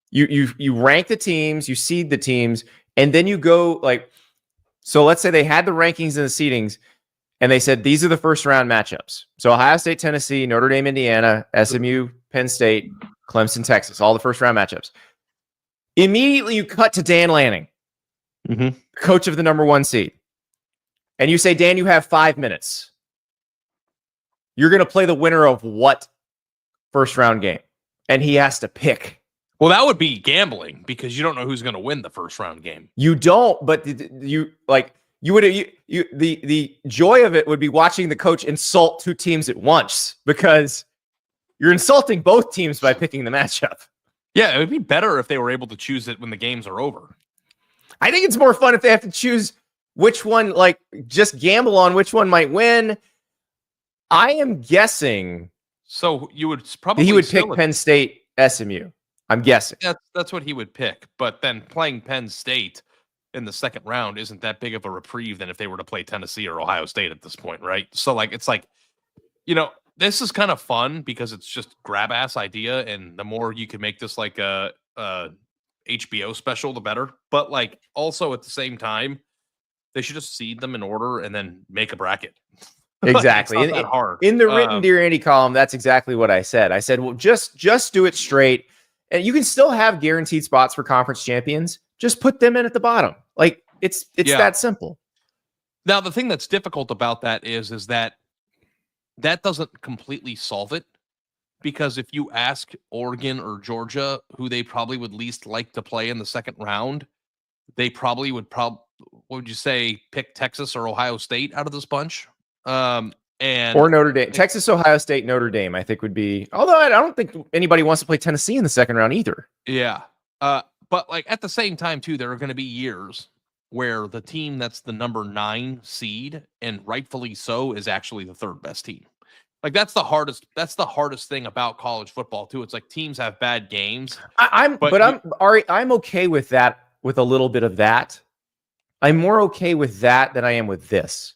you rank the teams, you seed the teams, and then you go like, so let's say they had the rankings and the seedings, and they said these are the first round matchups. So Ohio State, Tennessee, Notre Dame, Indiana, SMU, Penn State, Clemson, Texas, all the first round matchups. Immediately you cut to Dan Lanning, coach of the number 1 seed. And you say, Dan, you have 5 minutes. You're going to play the winner of what first round game? And he has to pick. Well, that would be gambling because you don't know who's going to win the first round game. You don't, but the joy of it would be watching the coach insult 2 teams at once because you're insulting both teams by picking the matchup. Yeah, it would be better if they were able to choose it when the games are over. I think it's more fun if they have to choose which one, like just gamble on which one might win. I am guessing. So you would probably he would pick Penn State, SMU. I'm guessing. That's what he would pick. But then playing Penn State in the second round isn't that big of a reprieve than if they were to play Tennessee or Ohio State at this point, right? So like it's like, this is kind of fun because it's just grab ass idea, and the more you can make this like a HBO special, the better. But like also at the same time, they should just seed them in order and then make a bracket. Exactly. It's not that hard. In the written Dear Andy column, that's exactly what I said. I said, well, just do it straight. And you can still have guaranteed spots for conference champions. Just put them in at the bottom. Like it's that simple. Now, the thing that's difficult about that is that doesn't completely solve it. Because if you ask Oregon or Georgia who they probably would least like to play in the second round, they probably would what would you say, pick Texas or Ohio State out of this bunch? Or Notre Dame. Texas, Ohio State, Notre Dame, I think would be, although I don't think anybody wants to play Tennessee in the second round either. Yeah. But like at the same time too, there are going to be years where the team that's the number 9 seed, and rightfully so, is actually the third best team. Like that's the hardest thing about college football too. It's like teams have bad games. I'm okay with that, with a little bit of that. I'm more okay with that than I am with this.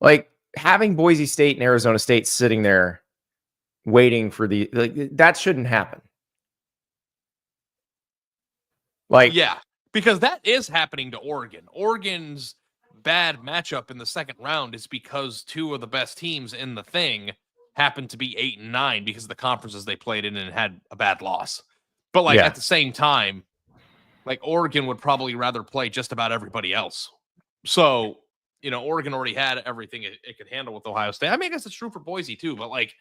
Like having Boise State and Arizona State sitting there waiting for that shouldn't happen. Like, yeah, because that is happening to Oregon. Oregon's bad matchup in the second round is because 2 of the best teams in the thing happened to be 8 and 9 because of the conferences they played in and had a bad loss. But like at the same time, like Oregon would probably rather play just about everybody else. So, Oregon already had everything it could handle with Ohio State. I mean, I guess it's true for Boise too, but like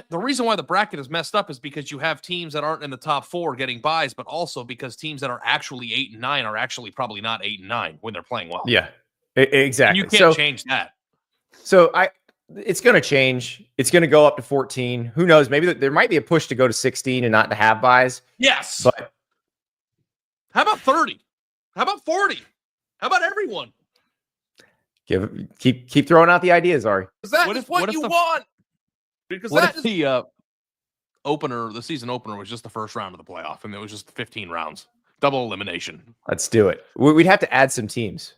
the reason why the bracket is messed up is because you have teams that aren't in the top 4 getting buys, but also because teams that are actually 8 and 9 are actually probably not 8 and 9 when they're playing well. Yeah, exactly. And you can't change that. So it's going to change. It's going to go up to 14. Who knows? Maybe there might be a push to go to 16 and not to have buys. Yes. But how about 30? How about 40? How about everyone? Keep throwing out the ideas, Ari. That is what you want. Because what if the opener, the season opener, was just the first round of the playoff, and it was just 15 rounds, double elimination. Let's do it. We'd have to add some teams.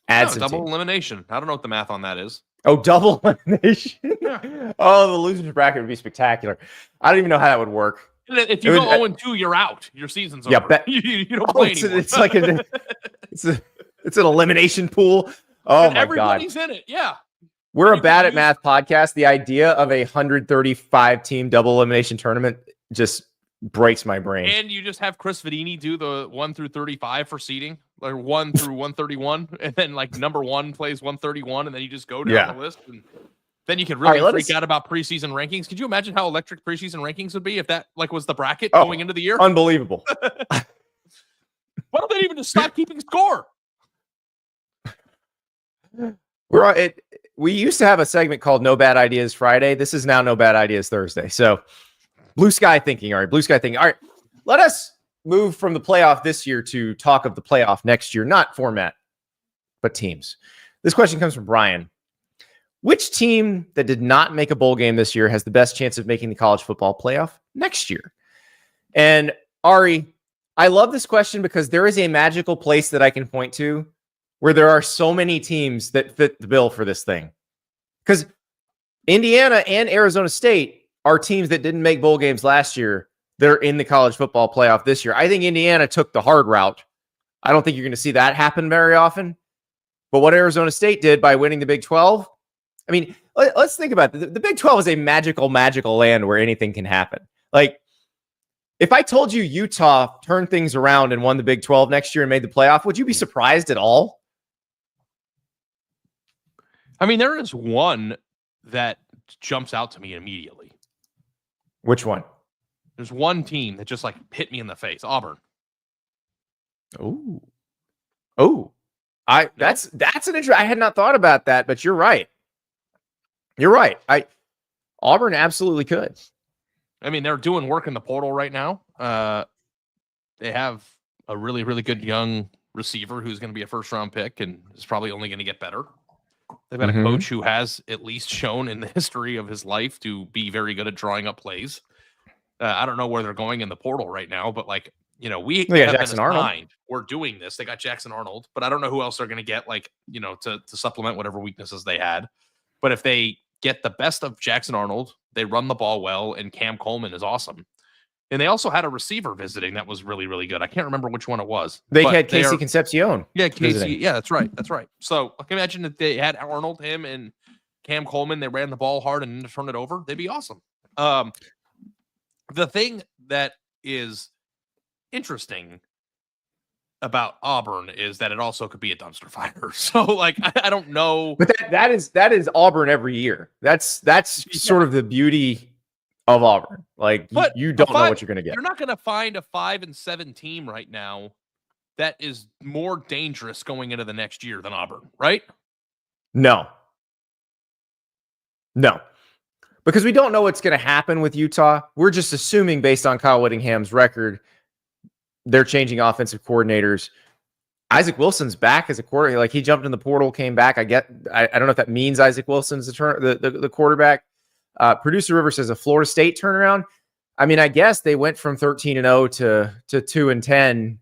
Double elimination. I don't know what the math on that is. Oh, double elimination. Yeah. Oh, the losers bracket would be spectacular. I don't even know how that would work. If you go 0-2, you're out. Your season's over. Yeah, you don't play anymore. It's like it's an elimination pool. Oh and my everybody's god, in it. Yeah. We're a bad at math podcast. The idea of a 135 team double elimination tournament just breaks my brain. And you just have Chris Vadini do the 1 through 35 for seeding, like 1 through 131, and then like number 1 plays 131, and then you just go down the list. And then you can really freak out about preseason rankings. Could you imagine how electric preseason rankings would be if that like was the bracket going into the year? Unbelievable. Why don't they even just stop keeping score? We used to have a segment called No Bad Ideas Friday. This is now No Bad Ideas Thursday. So blue sky thinking. All right. Blue sky thinking. All right. Let us move from the playoff this year to talk of the playoff next year, not format, but teams. This question comes from Brian. Which team that did not make a bowl game this year has the best chance of making the college football playoff next year? And Ari, I love this question because there is a magical place that I can point to where there are so many teams that fit the bill for this thing. Because Indiana and Arizona State are teams that didn't make bowl games last year. They're in the college football playoff this year. I think Indiana took the hard route. I don't think you're going to see that happen very often. But what Arizona State did by winning the Big 12, I mean, let's think about it. The Big 12 is a magical land where anything can happen. Like, if I told you Utah turned things around and won the Big 12 next year and made the playoff, would you be surprised at all? I mean, there is one that jumps out to me immediately. Which one? There's one team that just like hit me in the face. Auburn. That's an interesting. I had not thought about that, but you're right. Auburn absolutely could. I mean, they're doing work in the portal right now. They have a really, really good young receiver who's going to be a first-round pick and is probably only going to get better. They've got a coach who has at least shown in the history of his life to be very good at drawing up plays. I don't know where they're going in the portal right now, but like, we have Jackson Arnold. We're doing this. They got Jackson Arnold, but I don't know who else they're going to get, like, to supplement whatever weaknesses they had. But if they get the best of Jackson Arnold, they run the ball well, and Cam Coleman is awesome. And they also had a receiver visiting that was really, really good. I can't remember which one it was. They had Casey Concepcion. Yeah, Casey. Visiting. Yeah, that's right. So I can imagine if they had Arnold, him, and Cam Coleman, they ran the ball hard and turned it over. They'd be awesome. The thing that is interesting about Auburn is that it also could be a dumpster fire. So, like, I don't know. But that is Auburn every year. That's sort of the beauty of Auburn. Like, you don't know what you're going to get. You're not going to find a 5-7 team right now that is more dangerous going into the next year than Auburn, right? No. Because we don't know what's going to happen with Utah. We're just assuming based on Kyle Whittingham's record, they're changing offensive coordinators. Isaac Wilson's back as a quarterback. Like, he jumped in the portal, came back. I don't know if that means Isaac Wilson's the quarterback. Producer River says a Florida State turnaround. I mean, I guess they went from 13-0 to 2-10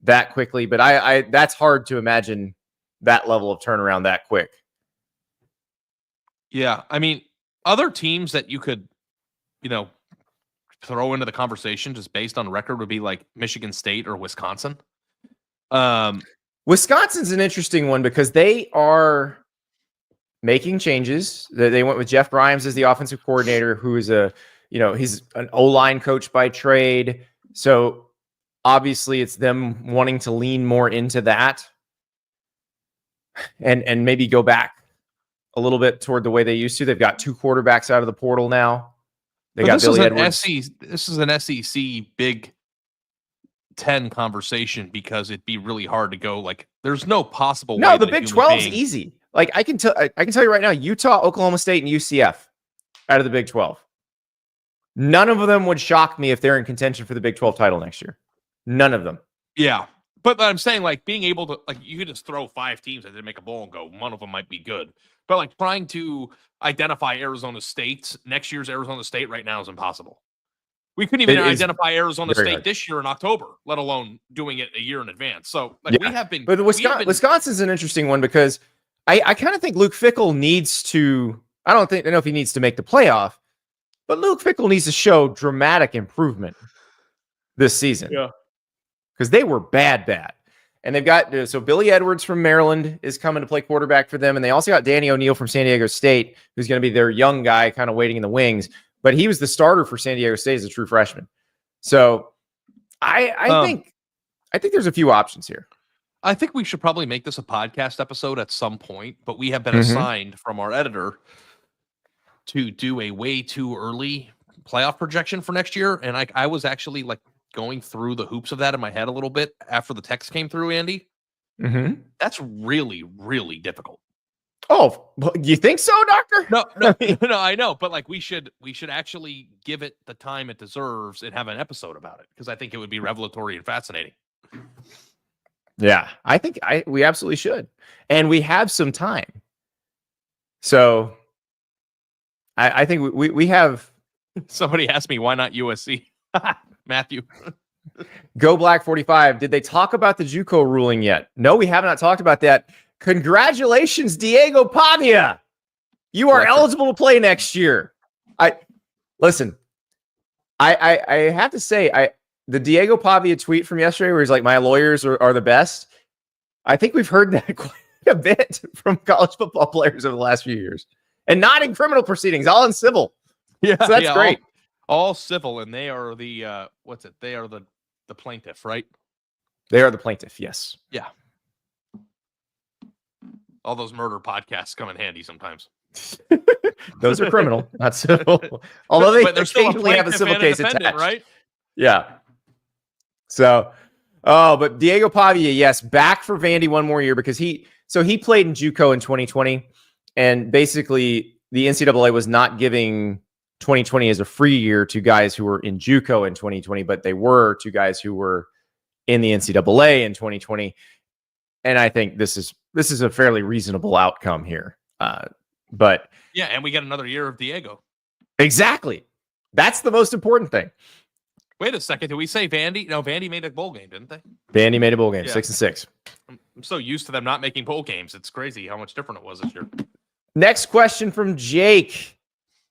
that quickly, but I that's hard to imagine that level of turnaround that quick. Yeah, I mean, other teams that you could, throw into the conversation just based on record would be like Michigan State or Wisconsin. Wisconsin's an interesting one because they are making changes. They went with Jeff Grimes as the offensive coordinator, who is he's an O-line coach by trade. So obviously it's them wanting to lean more into that and maybe go back a little bit toward the way they used to. They've got 2 quarterbacks out of the portal now. This is an SEC Big 10 conversation because it'd be really hard to go. Like, there's no possible way. No, the Big 12 is easy. Like, I can tell you right now, Utah, Oklahoma State, and UCF out of the Big 12. None of them would shock me if they're in contention for the Big 12 title next year. None of them. Yeah. But I'm saying, like, being able to, like, you could just throw 5 teams that didn't make a bowl and go, one of them might be good. But, like, trying to identify Arizona State, next year's Arizona State right now is impossible. We couldn't even identify Arizona State this year in October, let alone doing it a year in advance. So, like, we have been. But Wisconsin's an interesting one because I kind of think Luke Fickell needs to, I don't know if he needs to make the playoff, but Luke Fickell needs to show dramatic improvement this season. Yeah. Because they were bad. And they've got, so Billy Edwards from Maryland is coming to play quarterback for them. And they also got Danny O'Neal from San Diego State, who's going to be their young guy kind of waiting in the wings. But he was the starter for San Diego State as a true freshman. So I think there's a few options here. I think we should probably make this a podcast episode at some point, but we have been assigned from our editor to do a way too early playoff projection for next year. And I was actually like going through the hoops of that in my head a little bit after the text came through, Andy. Mm-hmm. That's really, really difficult. Oh, you think so, Doctor? No, I know, but like we should actually give it the time it deserves and have an episode about it because I think it would be revelatory and fascinating. Yeah, I think we absolutely should, and we have some time. So, I think we have. Somebody asked me why not USC, Matthew. Go Black 45. Did they talk about the JUCO ruling yet? No, we have not talked about that. Congratulations, Diego Pavia. You are eligible to play next year. I have to say, the Diego Pavia tweet from yesterday where he's like, my lawyers are the best. I think we've heard that quite a bit from college football players over the last few years. And not in criminal proceedings, all in civil. Yeah, so that's great. All civil, and they are the They are the plaintiff, right? They are the plaintiff, yes. Yeah. All those murder podcasts come in handy sometimes. Those are criminal, not civil. Although they occasionally have a civil case attached, right? Yeah. So, but Diego Pavia, yes, back for Vandy one more year because he played in JUCO in 2020, and basically the NCAA was not giving 2020 as a free year to guys who were in JUCO in 2020, but they were to guys who were in the NCAA in 2020. And I think this is a fairly reasonable outcome here. But yeah, and we get another year of Diego. Exactly. That's the most important thing. Wait a second. Did we say Vandy? No, Vandy made a bowl game, didn't they? Vandy made a bowl game, 6-6. I'm so used to them not making bowl games. It's crazy how much different it was this year. Next question from Jake.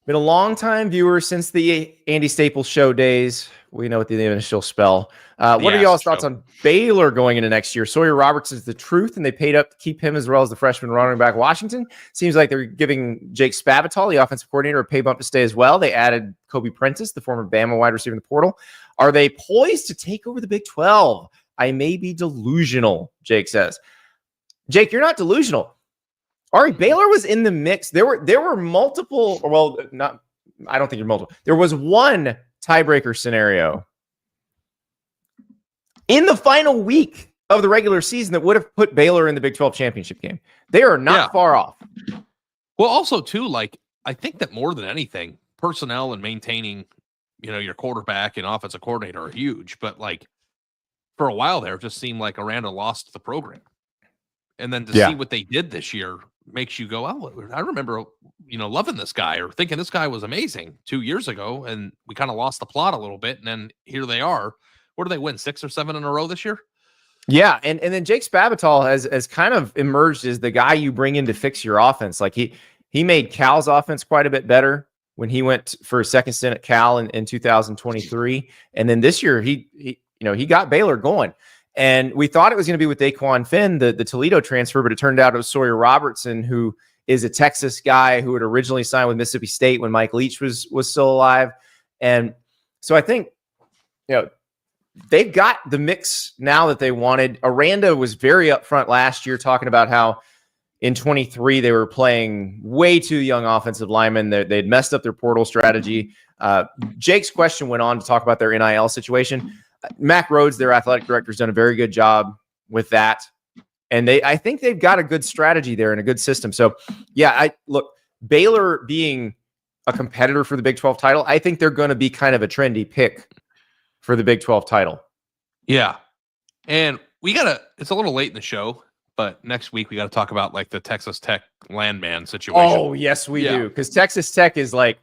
Been a long time viewer since the Andy Staples show days. We know what the initial spell. What are y'all's thoughts on Baylor going into next year? Sawyer Robertson's the truth, and they paid up to keep him as well as the freshman running back Washington. Seems like they're giving Jake Spavital, the offensive coordinator, a pay bump to stay as well. They added Kobe Prentice, the former Bama wide receiver in the portal. Are they poised to take over the Big 12? I may be delusional, Jake says. Jake, you're not delusional. Ari, Baylor was in the mix. There were multiple, well, not, I don't think you're multiple. There was one tiebreaker scenario in the final week of the regular season that would have put Baylor in the Big 12 championship game. They are not far off. Well, also too, like, I think that more than anything, personnel and maintaining, your quarterback and offensive coordinator are huge, but like for a while there, it just seemed like Aranda lost the program. And then to see what they did this year makes you go, oh, I remember, loving this guy or thinking this guy was amazing 2 years ago. And we kind of lost the plot a little bit. And then here they are. What do they win? 6 or 7 in a row this year? Yeah. And then Jake Spavital has kind of emerged as the guy you bring in to fix your offense. Like he made Cal's offense quite a bit better when he went for a second stint at Cal in 2023. And then this year he got Baylor going. And we thought it was going to be with Daquan Finn, the Toledo transfer, but it turned out it was Sawyer Robertson, who is a Texas guy who had originally signed with Mississippi State when Mike Leach was still alive. And so I think, they've got the mix now that they wanted. Aranda was very upfront last year talking about how, in 23, they were playing way too young offensive linemen. They'd messed up their portal strategy. Jake's question went on to talk about their NIL situation. Mac Rhodes, their athletic director, has done a very good job with that. And I think they've got a good strategy there and a good system. So, yeah, look, Baylor being a competitor for the Big 12 title, I think they're going to be kind of a trendy pick for the Big 12 title. Yeah. And it's a little late in the show, but next week we got to talk about like the Texas Tech landman situation. Oh, yes, we do. Because Texas Tech is like,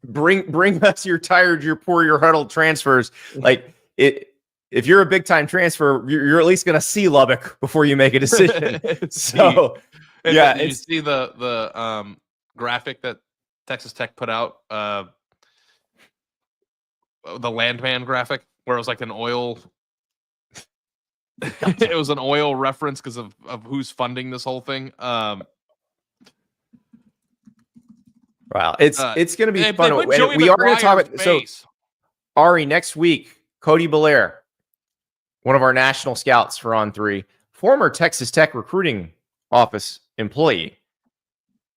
bring us your tired, your poor, your huddled transfers. Like if you're a big time transfer, you're at least going to see Lubbock before you make a decision. So, yeah, you see the graphic that Texas Tech put out, the landman graphic, where it was like an oil. It was an oil reference because of who's funding this whole thing. Wow, it's going to be fun. We are going to talk about so Ari next week. Cody Bellaire, one of our national scouts for On 3, former Texas Tech recruiting office employee,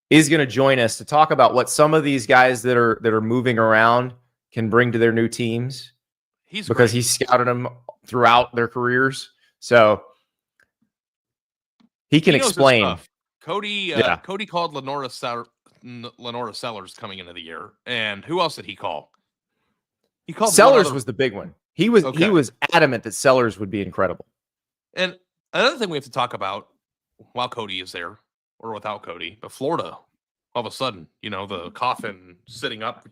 is going to join us to talk about what some of these guys that are moving around can bring to their new teams. Because he's scouted them throughout their careers, so he can explain. Cody called Lenora Sellers coming into the year, and who else did he call? He called Sellers was the big one. He was adamant that Sellers would be incredible. And another thing we have to talk about while Cody is there, or without Cody, but Florida, all of a sudden, the coffin sitting up,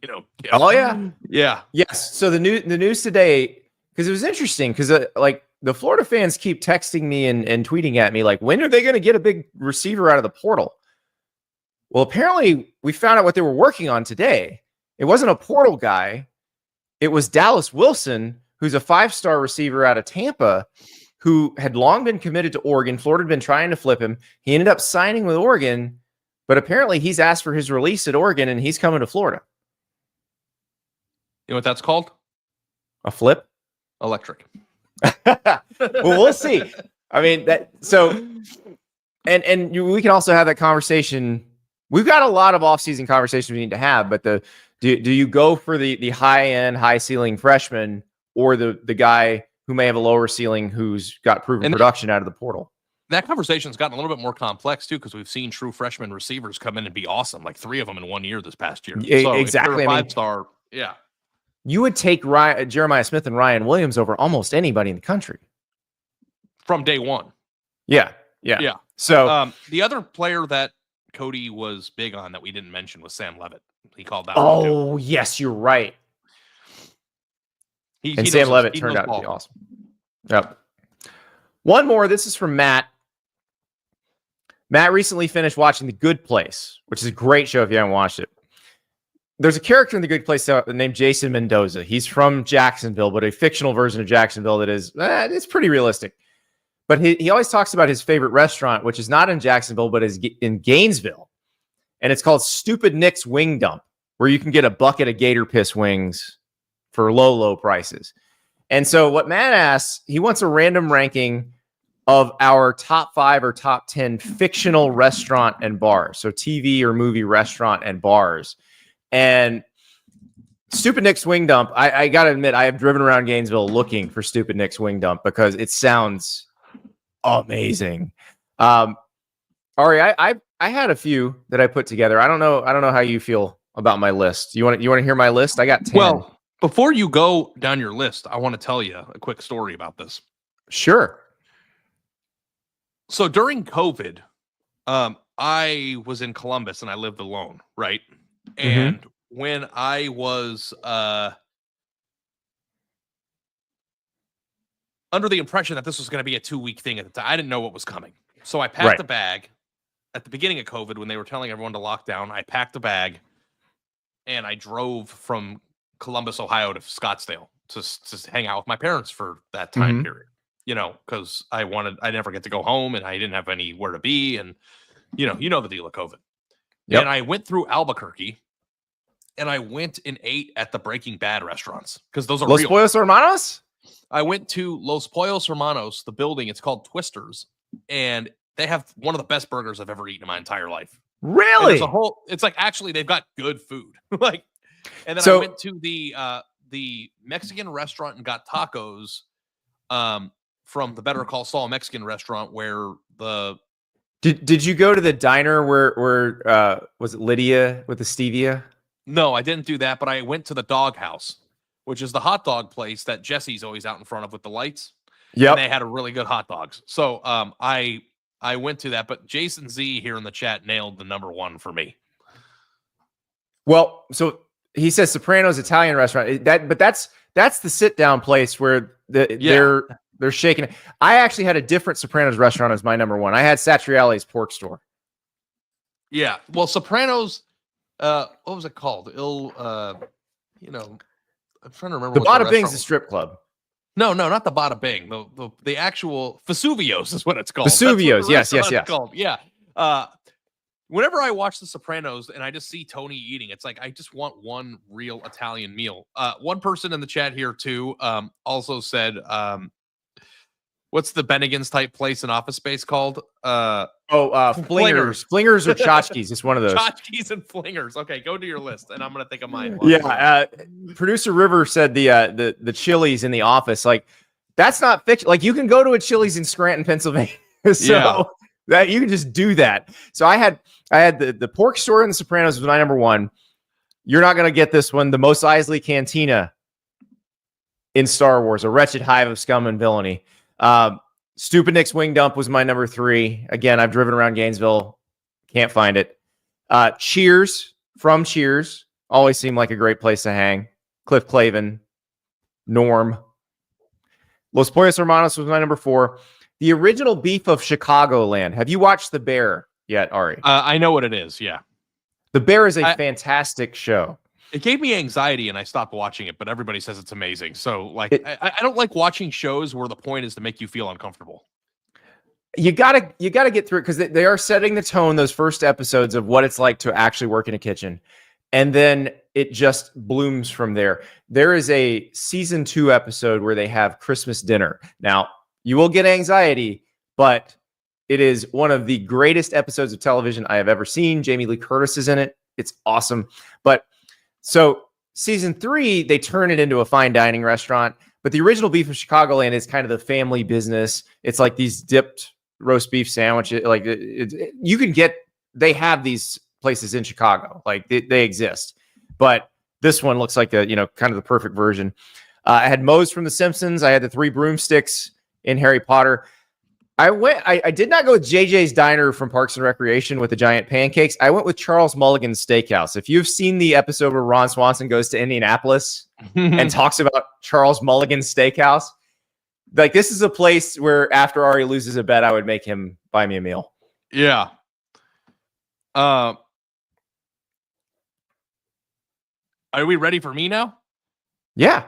Oh yeah. Yeah. Yes. So the news today, because it was interesting, because like the Florida fans keep texting me and tweeting at me like, when are they going to get a big receiver out of the portal? Well, apparently we found out what they were working on today. It wasn't a portal guy. It was Dallas Wilson, who's a 5-star receiver out of Tampa, who had long been committed to Oregon. Florida had been trying to flip him. He ended up signing with Oregon, but apparently he's asked for his release at Oregon, and he's coming to Florida. You know what that's called? A flip? Electric. Well, we'll see. I mean, we can also have that conversation. We've got a lot of offseason conversations we need to have, but do you go for the high-end, high-ceiling freshman, or the guy who may have a lower ceiling who's got proven production out of the portal? That conversation's gotten a little bit more complex, too, because we've seen true freshman receivers come in and be awesome, like 3 of them in 1 year this past year. So exactly. 5-star, yeah. You would take Jeremiah Smith and Ryan Williams over almost anybody in the country. From day one. Yeah. So the other player that Cody was big on that we didn't mention was Sam Levitt. He called that. Oh, yes, you're right. Sam Levitt turned out to be awesome. Yep. One more. This is from Matt. Matt recently finished watching The Good Place, which is a great show if you haven't watched it. There's a character in The Good Place named Jason Mendoza. He's from Jacksonville, but a fictional version of Jacksonville that is it's pretty realistic. But he always talks about his favorite restaurant, which is not in Jacksonville, but is in Gainesville. And it's called Stupid Nick's Wing Dump, where you can get a bucket of gator piss wings for low prices. And so what Matt asks, he wants a random ranking of our top 5 or top 10 fictional restaurant and bars. So TV or movie restaurant and bars. And Stupid Nick's Wing Dump, I got to admit, I have driven around Gainesville looking for Stupid Nick's Wing Dump because it sounds amazing. Ari, I had a few that I put together. I don't know how you feel about my list. You want to hear my list? I got 10. Well, before you go down your list, I want to tell you a quick story about this. Sure. So during COVID, I was in Columbus and I lived alone, right? And when I was under the impression that this was going to be a 2-week thing at the time, I didn't know what was coming. So I packed a bag at the beginning of COVID when they were telling everyone to lock down. I packed a bag and I drove from Columbus, Ohio to Scottsdale to hang out with my parents for that time period, because I never get to go home and I didn't have anywhere to be. And, you know the deal of COVID. Yep. And I went through Albuquerque and I went and ate at the Breaking Bad restaurants because those are Los real. Pollos Hermanos? I went to Los Pollos Hermanos, the building. It's called Twisters. And They have one of the best burgers I've ever eaten in my entire life. Really? It's like actually they've got good food. Like, and then I went to the Mexican restaurant and got tacos from the Better Call Saul Mexican restaurant where the Did you go to the diner where was it Lydia with the stevia? No, I didn't do that, but I went to the Dog House, which is the hot dog place that Jesse's always out in front of with the lights. Yeah, and they had a really good hot dogs. So I went to that, but Jason Z here in the chat nailed the number one for me. Well, so he says Soprano's Italian restaurant. But that's the sit down place where they're shaking it. I actually had a different Soprano's restaurant as my number one. I had Satriale's Pork Store. Yeah, well, Soprano's. What was it called? I'm trying to remember. The Bada Bing's a strip club. No, not the Bada Bing. The actual Vesuvios is what it's called. Vesuvios, yes. Called. Yeah. Whenever I watch The Sopranos and I just see Tony eating, it's like I just want one real Italian meal. One person in the chat here too also said, what's the Bennigan's type place in Office Space called? Flingers. Flingers or tchotchkes. It's one of those. Tchotchkes and flingers. Okay, go to your list, and I'm gonna think of mine. Yeah. Producer River said the Chili's in the office. Like, that's not fiction. Like, you can go to a Chili's in Scranton, Pennsylvania. So that you can just do that. So I had the Pork Store and the Sopranos was my number one. You're not gonna get this one. The Mos Eisley Cantina in Star Wars, a wretched hive of scum and villainy. Stupid Nick's Wing Dump was my number three. Again, I've driven around Gainesville. Can't find it. Cheers from Cheers. Always seemed like a great place to hang. Cliff Clavin. Norm. Los Pollos Hermanos was my number four. The Original Beef of Chicagoland. Have you watched The Bear yet, Ari? I know what it is, yeah. The Bear is a fantastic show. It gave me anxiety and I stopped watching it, but everybody says it's amazing. So like, I don't like watching shows where the point is to make you feel uncomfortable. You gotta get through it because they are setting the tone, those first episodes of what it's like to actually work in a kitchen. And then it just blooms from there. There is a season 2 episode where they have Christmas dinner. Now, you will get anxiety, but it is one of the greatest episodes of television I have ever seen. Jamie Lee Curtis is in it. It's awesome. But so season 3, they turn it into a fine dining restaurant, but the Original Beef of Chicagoland is kind of the family business. It's like these dipped roast beef sandwiches. Like you can get, they have these places in Chicago, like they exist, but this one looks like kind of the perfect version. I had Moe's from The Simpsons. I had the 3 broomsticks in Harry Potter. I did not go with JJ's Diner from Parks and Recreation with the giant pancakes. I went with Charles Mulligan's Steakhouse. If you've seen the episode where Ron Swanson goes to Indianapolis and talks about Charles Mulligan's Steakhouse, like this is a place where after Ari loses a bet, I would make him buy me a meal. Yeah. Are we ready for me now? Yeah.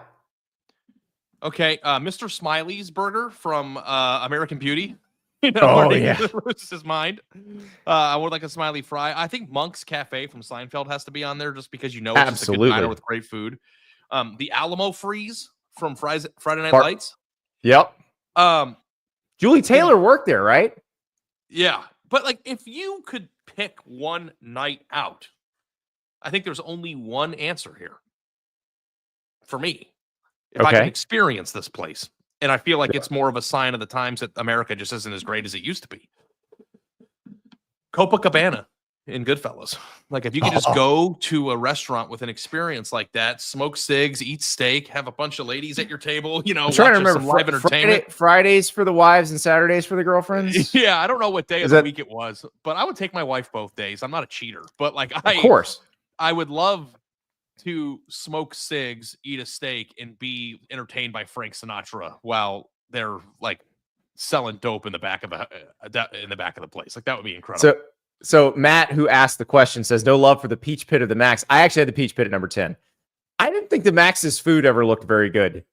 Okay, Mr. Smiley's burger from American Beauty. Loses his mind. I would like a smiley fry. I think Monk's Cafe from Seinfeld has to be on there just because it's just a good diner with great food. The Alamo Freeze from Friday Night Lights. Yep. Julie Taylor worked there, right? Yeah, but like if you could pick one night out, I think there's only one answer here for me. If I can experience this place. And I feel like it's more of a sign of the times that America just isn't as great as it used to be. Copacabana in Goodfellas. Like if you could just go to a restaurant with an experience like that, smoke cigs, eat steak, have a bunch of ladies at your table, I'm trying to remember live entertainment. Fridays for the wives and Saturdays for the girlfriends. Yeah, I don't know what day of the week it was, but I would take my wife both days. I'm not a cheater, but like of course. I would love to smoke cigs, eat a steak, and be entertained by Frank Sinatra while they're like selling dope in the back of the place. Like that would be incredible. So Matt, who asked the question, says no love for the Peach Pit of the Max. I actually had the Peach Pit at number 10. I didn't think the Max's food ever looked very good.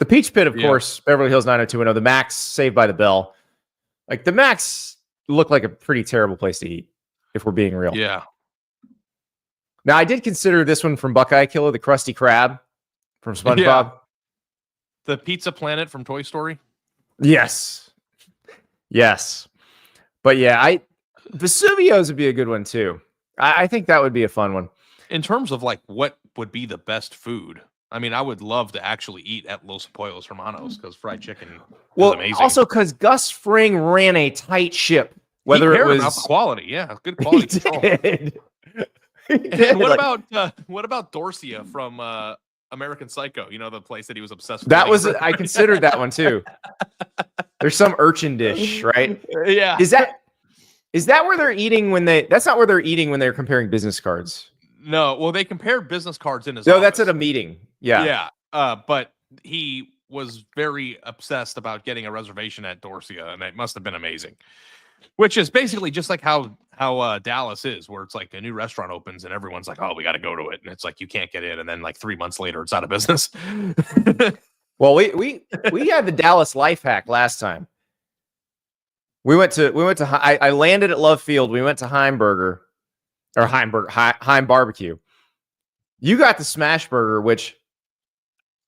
The Peach Pit, of course, Beverly Hills 90210. The Max, Saved by the Bell. Like the Max looked like a pretty terrible place to eat, if we're being real. Yeah. Now, I did consider this one from Buckeye Killer, the Krusty Krab from SpongeBob. Yeah. The Pizza Planet from Toy Story. Yes. Yes. But yeah, Vesuvio's would be a good one too. I think that would be a fun one. In terms of like what would be the best food, I mean, I would love to actually eat at Los Pollos Hermanos because fried chicken is amazing. Also because Gus Fring ran a tight ship. Whether it was about the quality, yeah, good quality. And what about Dorcia from American Psycho? You know, the place that he was obsessed with. That was I considered that one too. There's some urchin dish, right? Yeah. Is that where they're eating that's not where they're eating when they're comparing business cards. No, well, they compared business cards in his No, office. that's at a meeting. Yeah. Yeah. But he was very obsessed about getting a reservation at Dorcia, and it must have been amazing. Which is basically just like how Dallas is, where it's like a new restaurant opens and everyone's like, "Oh, we got to go to it," and it's like you can't get in, and then like 3 months later, it's out of business. Well, we had the Dallas life hack last time. We went to I landed at Love Field. We went to Heim Barbecue. You got the smash burger, which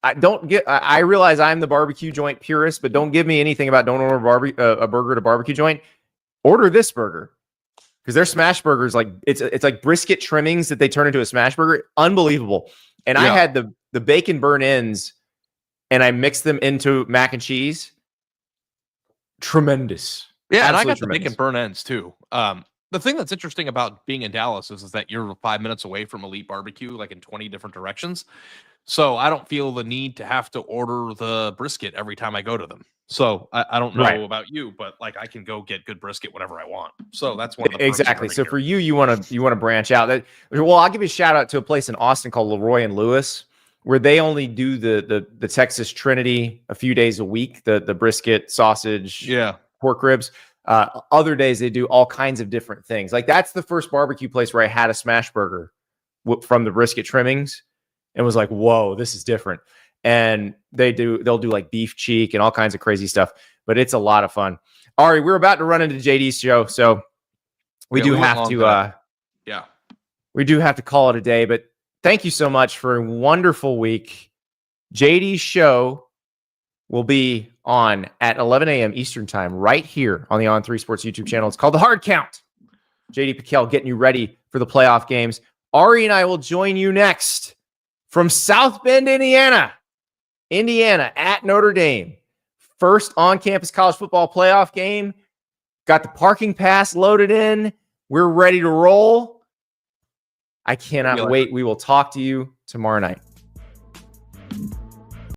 I don't get. I realize I'm the barbecue joint purist, but don't give me anything about don't order a burger at a barbecue joint. Order this burger because their smash burger is like it's like brisket trimmings that they turn into a smash burger. Unbelievable. And I had the bacon burn ends and I mixed them into mac and cheese. Tremendous. Yeah, and I got the bacon burn ends too. The thing that's interesting about being in Dallas is that you're 5 minutes away from Elite Barbecue, like in 20 different directions. So I don't feel the need to have to order the brisket every time I go to them. So I don't know about you, but like I can go get good brisket whenever I want. So that's one of the exactly. So for you want to branch out. I'll give you a shout out to a place in Austin called Leroy and Lewis, where they only do the Texas Trinity a few days a week, the brisket, sausage, pork ribs. Other days they do all kinds of different things. Like that's the first barbecue place where I had a smash burger from the brisket trimmings and was like, whoa, this is different. And they'll do like beef cheek and all kinds of crazy stuff, but it's a lot of fun. Ari, we're about to run into JD's show, so we do have to we do have to call it a day, but thank you so much for a wonderful week. JD's show will be on at 11 a.m. Eastern time right here on the On3 Sports YouTube channel. It's called The Hard Count. JD Piquel getting you ready for the playoff games. Ari and I will join you next from South Bend, Indiana at Notre Dame. First on-campus college football playoff game. Got the parking pass loaded in. We're ready to roll. I cannot wait. We will talk to you tomorrow night.